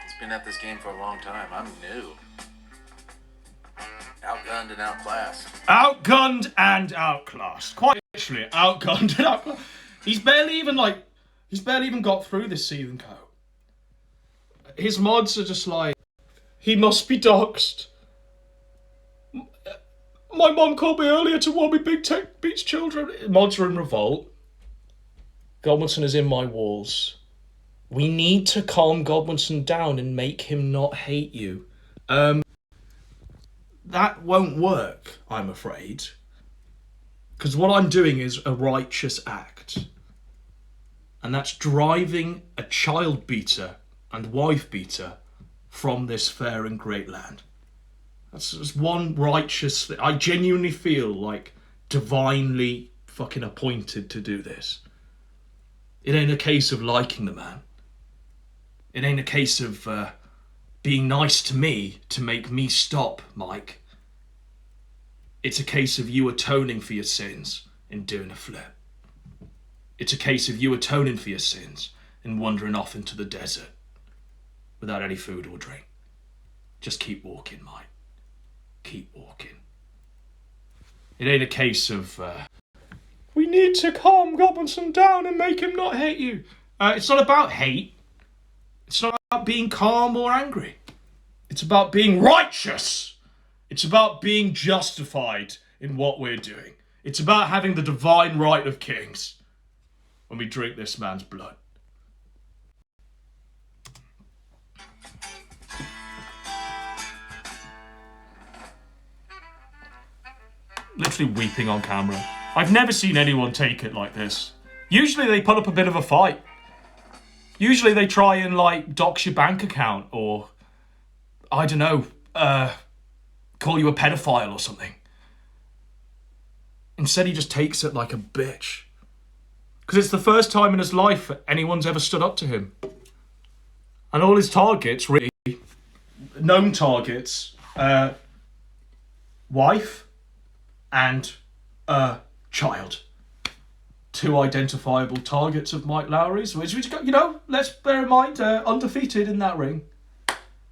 He's been at this game for a long time. I'm new. Outgunned and outclassed. Outgunned and outclassed. Quite literally, outgunned and outclassed. He's barely even got through this season, Co. His mods are just like, he must be doxxed. My mom called me earlier to warn me Big Tech beats children. Mods are in revolt. Godwinson is in my walls. We need to calm Godwinson down and make him not hate you. That won't work, I'm afraid. Because what I'm doing is a righteous act. And that's driving a child beater and wife beater from this fair and great land. That's one righteous thing. I genuinely feel like divinely fucking appointed to do this. It ain't a case of liking the man. It ain't a case of being nice to me to make me stop, Mike. It's a case of you atoning for your sins and doing a flip. It's a case of you atoning for your sins and wandering off into the desert without any food or drink. Just keep walking, Mike. Keep walking. It ain't a case of, we need to calm Godwinson down and make him not hate you. It's not about hate. It's not about being calm or angry. It's about being righteous. It's about being justified in what we're doing. It's about having the divine right of kings when we drink this man's blood. Literally weeping on camera. I've never seen anyone take it like this. Usually they put up a bit of a fight. Usually they try and like dox your bank account or, I don't know, call you a pedophile or something. Instead he just takes it like a bitch. Because it's the first time in his life anyone's ever stood up to him. And all his targets, really, known targets, wife and child. Two identifiable targets of Mike Lowry's, which you know, let's bear in mind, undefeated in that ring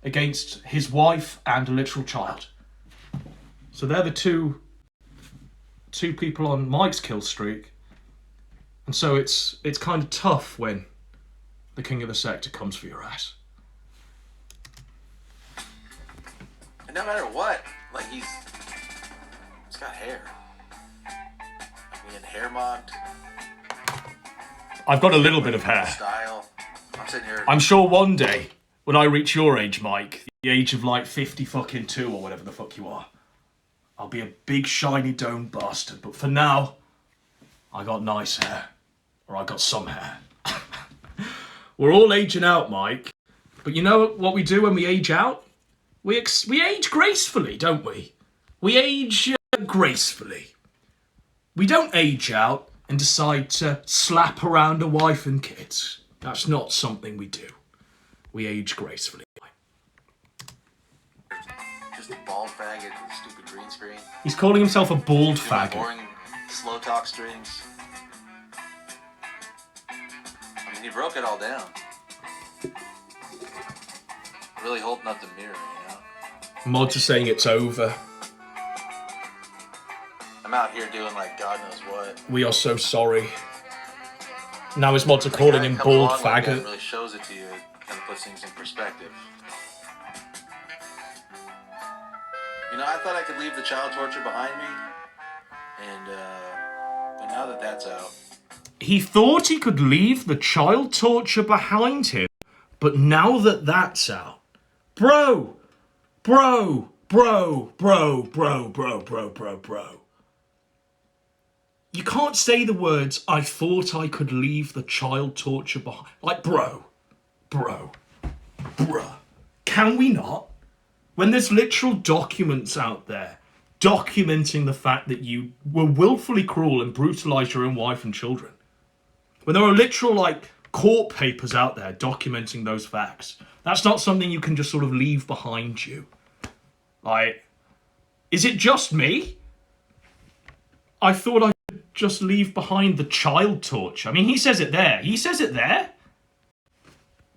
against his wife and a literal child. So they're the two people on Mike's kill streak. And so it's kind of tough when the king of the sector comes for your ass. And no matter what, like he's got hair. I mean, hair mocked. I've got a little bit of hair. Style. I'm sitting here. I'm sure one day, when I reach your age, Mike, the age of like 50 fucking 2 or whatever the fuck you are, I'll be a big shiny domed bastard. But for now, I got nice hair. Or I got some hair. We're all aging out, Mike. But you know what we do when we age out? We age gracefully, don't we? We age gracefully. We don't age out and decide to slap around a wife and kids. That's not something we do. We age gracefully. Just a bald faggot with a stupid green screen. He's calling himself a bald Doing faggot. boring slow talk strings. I mean, he broke it all down. Really holding up the mirror, you know? Mods are saying it's over. I'm out here doing like God knows what. We are so sorry. Now his mods are calling him bald faggot. Really shows it to you. It kind of puts things in perspective. You know, I thought I could leave the child torture behind me, and but now that that's out. He thought he could leave the child torture behind him, but now that that's out, bro. You can't say the words, I thought I could leave the child torture behind. Like, bro. Can we not? When there's literal documents out there documenting the fact that you were willfully cruel and brutalized your own wife and children. When there are literal, like, court papers out there documenting those facts. That's not something you can just sort of leave behind you. Like, is it just me? I thought I could just leave behind the child torture. I mean, he says it there.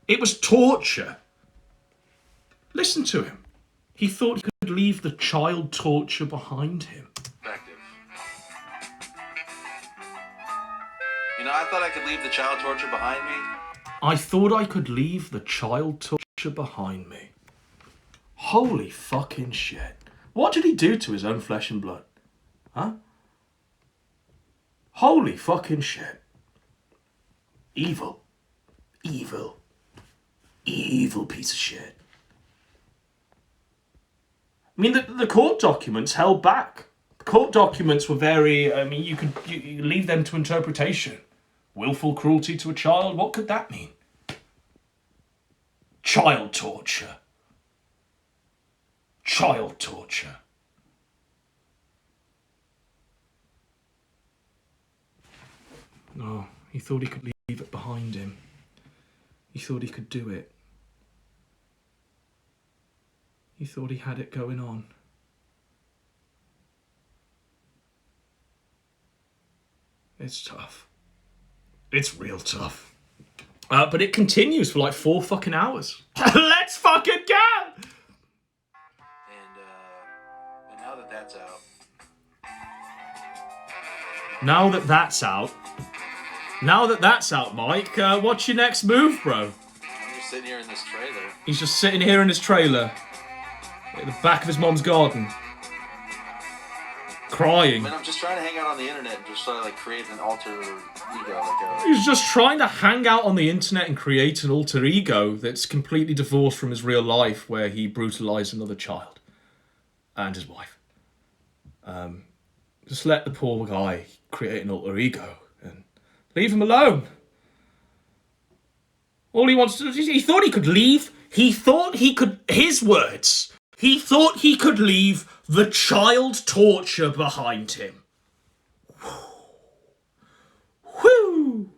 It was torture. Listen to him. He thought he could leave the child torture behind him. Perspective. You know, I thought I could leave the child torture behind me. I thought I could leave the child torture behind me. Holy fucking shit. What did he do to his own flesh and blood? Huh? Holy fucking shit. Evil. Evil. Evil piece of shit. I mean, the court documents held back. The court documents were very, I mean, you leave them to interpretation. Willful cruelty to a child, what could that mean? Child torture. Child torture. No, he thought he could leave it behind him. He thought he could do it. He thought he had it going on. It's tough. It's real tough. But it continues for like 4 fucking hours. Let's fucking go! And now that that's out. Now that that's out, Mike, what's your next move, bro? I'm just sitting here in this trailer. He's just sitting here in his trailer. At the back of his mom's garden. Crying. I mean, I'm just trying to hang out on the internet and just sort of like create an alter ego. He's just trying to hang out on the internet and create an alter ego that's completely divorced from his real life, where he brutalised another child and his wife. Just let the poor guy create an alter ego and leave him alone. All he wants to do, he thought he could leave. He thought he could, his words, he thought he could leave the child torture behind him. Whew.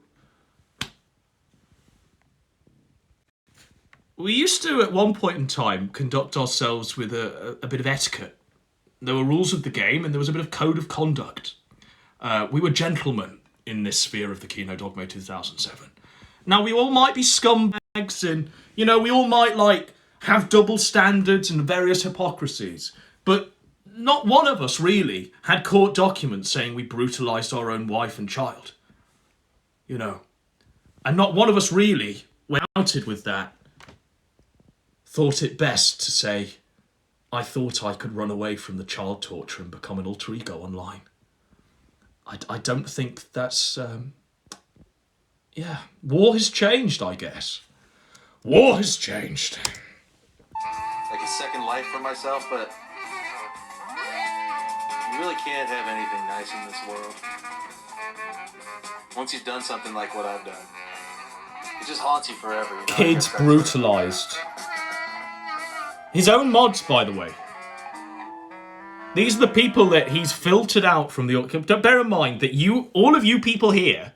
We used to, at one point in time, conduct ourselves with a bit of etiquette. There were rules of the game, and there was a bit of code of conduct. We were gentlemen in this sphere of the Kino Dogma 2007. Now, we all might be scumbags, and, you know, we all might, like, have double standards and various hypocrisies, but not one of us, really, had court documents saying we brutalised our own wife and child. You know. And not one of us, really, when outed with that, thought it best to say, I thought I could run away from the child torture and become an alter ego online. I don't think that's, yeah. War has changed, I guess. War has changed. Like a second life for myself, but you really can't have anything nice in this world. Once you've done something like what I've done, it just haunts you forever. You know? Kids brutalised. His own mods, by the way. These are the people that he's filtered out from the... Bear in mind that all of you people here,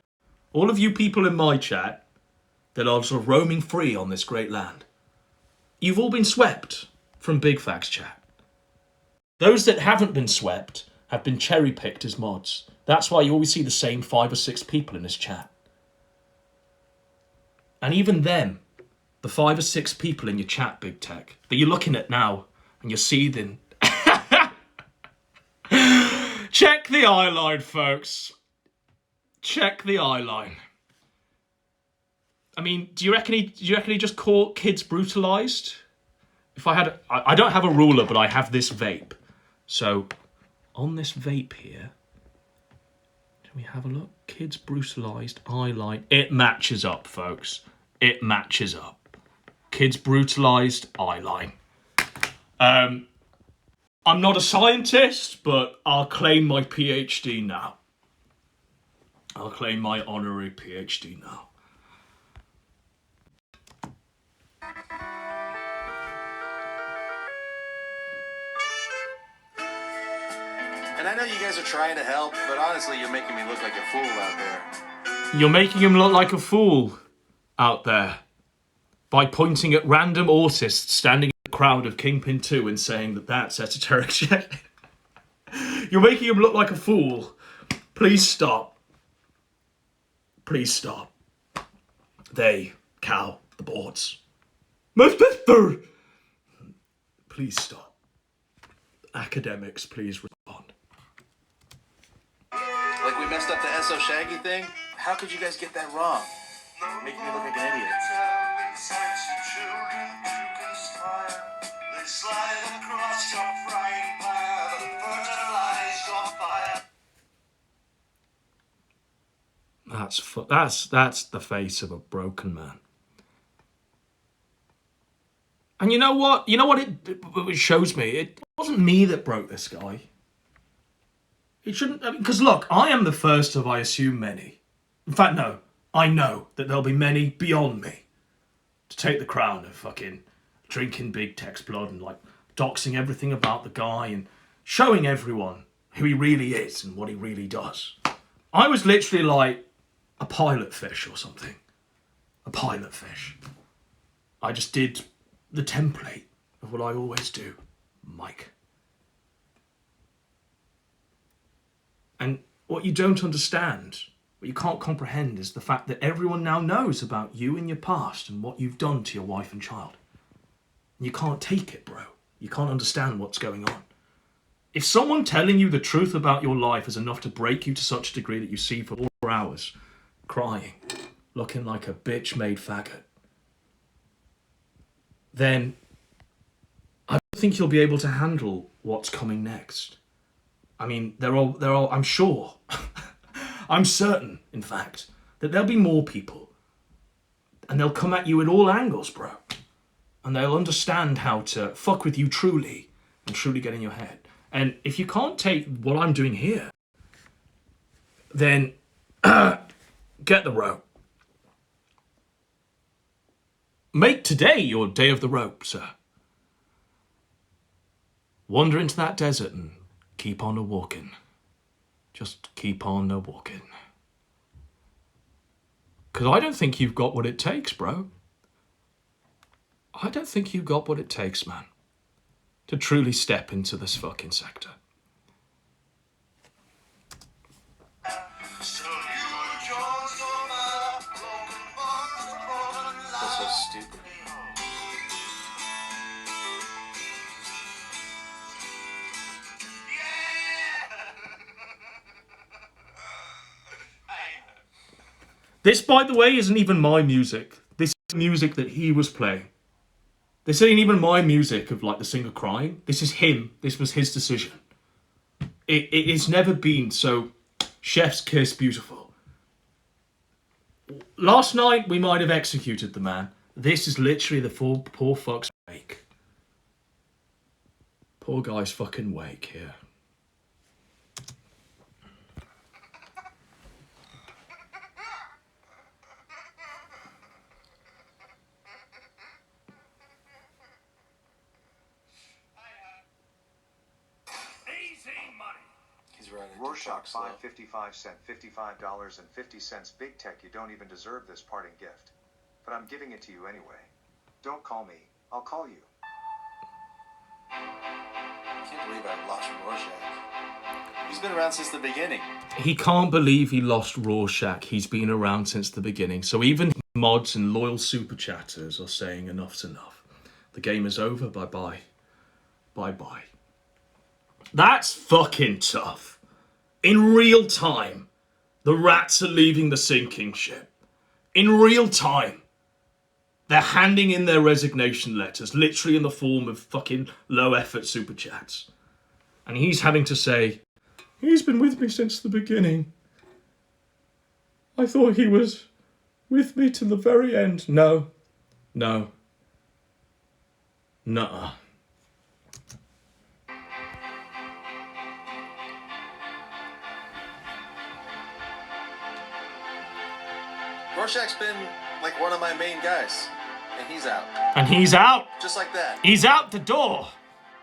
all of you people in my chat that are sort of roaming free on this great land, you've all been swept from Big Facts chat. Those that haven't been swept have been cherry-picked as mods. That's why you always see the same 5 or 6 people in this chat. And even them, the 5 or 6 people in your chat, Big Tech, that you're looking at now and you're seething. Check the eye line, folks. Check the eye line. I mean, do you reckon he just caught kids brutalised? If I had... I don't have a ruler, but I have this vape. So, on this vape here... Can we have a look? Kids brutalised, eye line. It matches up, folks. It matches up. Kids brutalised, eye line. I'm not a scientist, but I'll claim my PhD now. I'll claim my honorary PhD now. And I know you guys are trying to help, but honestly, you're making me look like a fool out there. You're making him look like a fool out there by pointing at random autists standing in the crowd of Kingpin 2 and saying that that's esoteric shit. You're making him look like a fool. Please stop. Please stop. They cow the boards. Mr. Please stop. Academics, please respond. Like we messed up the SO Shaggy thing? How could you guys get that wrong? Making me look like an idiot. They slide across your frying pan, fertilize your fire. that's the face of a broken man. And you know what? You know what it shows me? It wasn't me that broke this guy. It shouldn't, because look, I am the first of, I assume, many. In fact, no, I know that there'll be many beyond me to take the crown of fucking drinking big tech's blood and like doxing everything about the guy and showing everyone who he really is and what he really does. I was literally like a pilot fish or something. A pilot fish. I just did the template of what I always do, Mike. And what you don't understand, what you can't comprehend, is the fact that everyone now knows about you and your past and what you've done to your wife and child. And you can't take it, bro. You can't understand what's going on. If someone telling you the truth about your life is enough to break you to such a degree that you see for 4 hours, crying, looking like a bitch-made faggot, then I don't think you'll be able to handle what's coming next. I mean, they're all, I'm sure, I'm certain, in fact, that there'll be more people. And they'll come at you at all angles, bro. And they'll understand how to fuck with you truly and truly get in your head. And if you can't take what I'm doing here, then get the rope. Make today your day of the rope, sir. Wander into that desert and keep on a-walking. Just keep on a-walking. Because I don't think you've got what it takes, bro. I don't think you've got what it takes, man, to truly step into this fucking sector. That's so stupid. This, by the way, isn't even my music. This is music that he was playing. This ain't even my music of like the singer crying. This is him. This was his decision. It's never been so chef's kiss beautiful. Last night we might have executed the man. This is literally the poor fuck's wake. Poor guy's fucking wake here. Rorschach 5.55 cent, $55.50. Big tech, you don't even deserve this parting gift. But I'm giving it to you anyway. Don't call me. I'll call you. I can't believe I lost Rorschach. He's been around since the beginning. He can't believe he lost Rorschach. He's been around since the beginning. So even mods and loyal super chatters are saying enough's enough. The game is over. Bye-bye. Bye-bye. That's fucking tough. In real time, the rats are leaving the sinking ship. In real time, they're handing in their resignation letters, literally in the form of fucking low-effort super chats. And he's having to say, he's been with me since the beginning. I thought he was with me to the very end. No. Nuh-uh. Rorschach's been like one of my main guys, and he's out. And he's out. Just like that. He's out the door.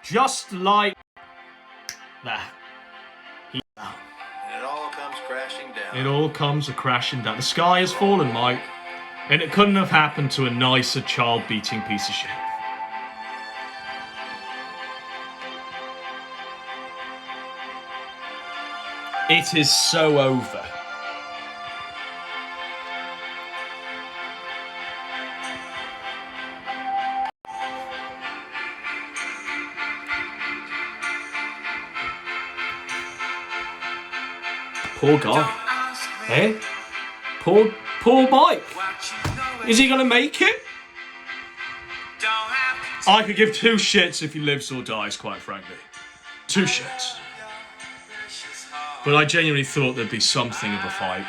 Just like that. He's out. And it all comes crashing down. It all comes a-crashing down. The sky has fallen, Mike. And it couldn't have happened to a nicer child-beating piece of shit. It is so over. Poor guy. Eh? Poor Mike. Is he gonna make it? I could give 2 shits if he lives or dies, quite frankly. 2 shits. But I genuinely thought there'd be something of a fight.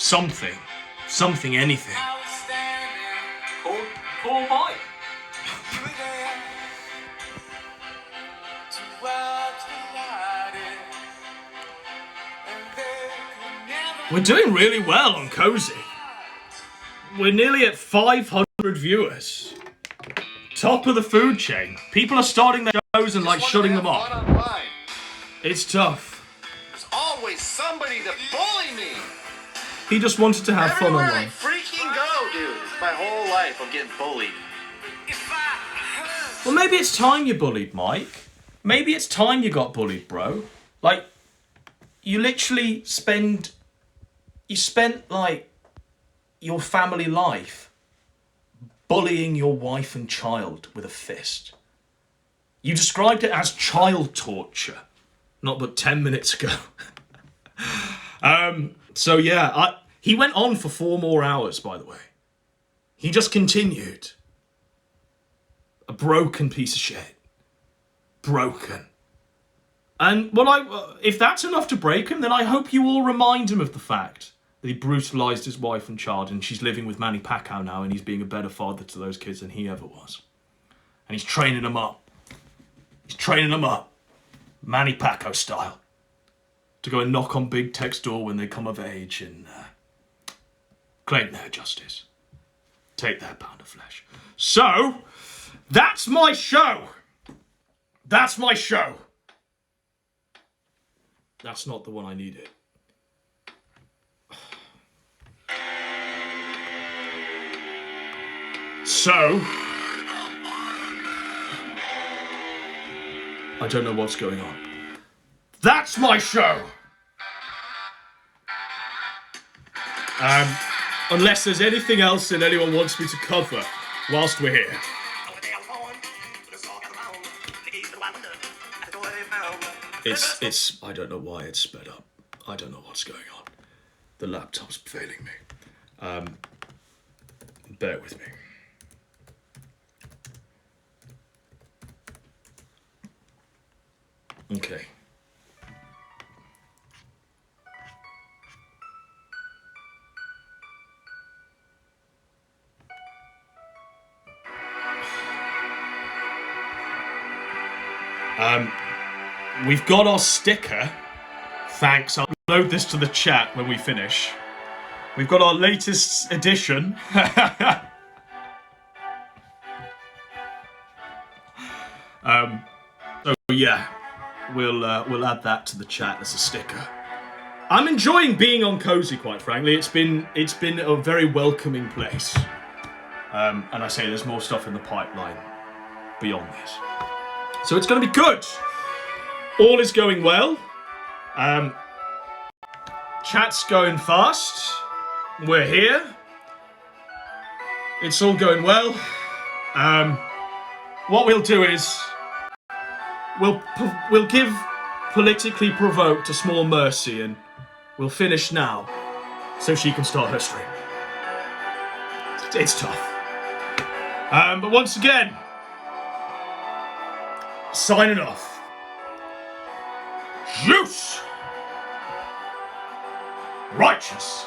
something, anything. Cool boy. We're doing really well on Cozy. We're nearly at 500 viewers. Top of the food chain. People are starting their shows and like shutting them off. It's tough. There's always somebody to bully me. He just wanted to have fun Everywhere I online. freaking go, dude. My whole life I'm getting bullied. Well, maybe it's time you bullied, Mike. Maybe it's time you got bullied, bro. Like, you literally spent like your family life bullying your wife and child with a fist. You described it as child torture, not but 10 minutes ago. So yeah, he went on for 4 more hours, by the way. He just continued. A broken piece of shit. Broken. And if that's enough to break him, then I hope you all remind him of the fact that he brutalised his wife and child, and she's living with Manny Pacquiao now, and he's being a better father to those kids than he ever was. And he's training them up. He's training them up. Manny Pacquiao style. To go and knock on Big Tech's door when they come of age and claim their justice. Take their pound of flesh. So, that's my show. That's my show. That's not the one I needed. So, I don't know what's going on. That's my show! Unless there's anything else that anyone wants me to cover whilst we're here. It's, I don't know why it's sped up. I don't know what's going on. The laptop's failing me. Bear with me. Okay. We've got our sticker. Thanks. I'll load this to the chat when we finish. We've got our latest edition. So yeah, we'll add that to the chat as a sticker. I'm enjoying being on Cozy, quite frankly. It's been a very welcoming place. And I say there's more stuff in the pipeline beyond this. So it's going to be good. All is going well. Chat's going fast. We're here. It's all going well. What we'll do is we'll give Politically Provoked a small mercy, and we'll finish now so she can start her stream. It's tough. But once again, signing off. Juice! Righteous!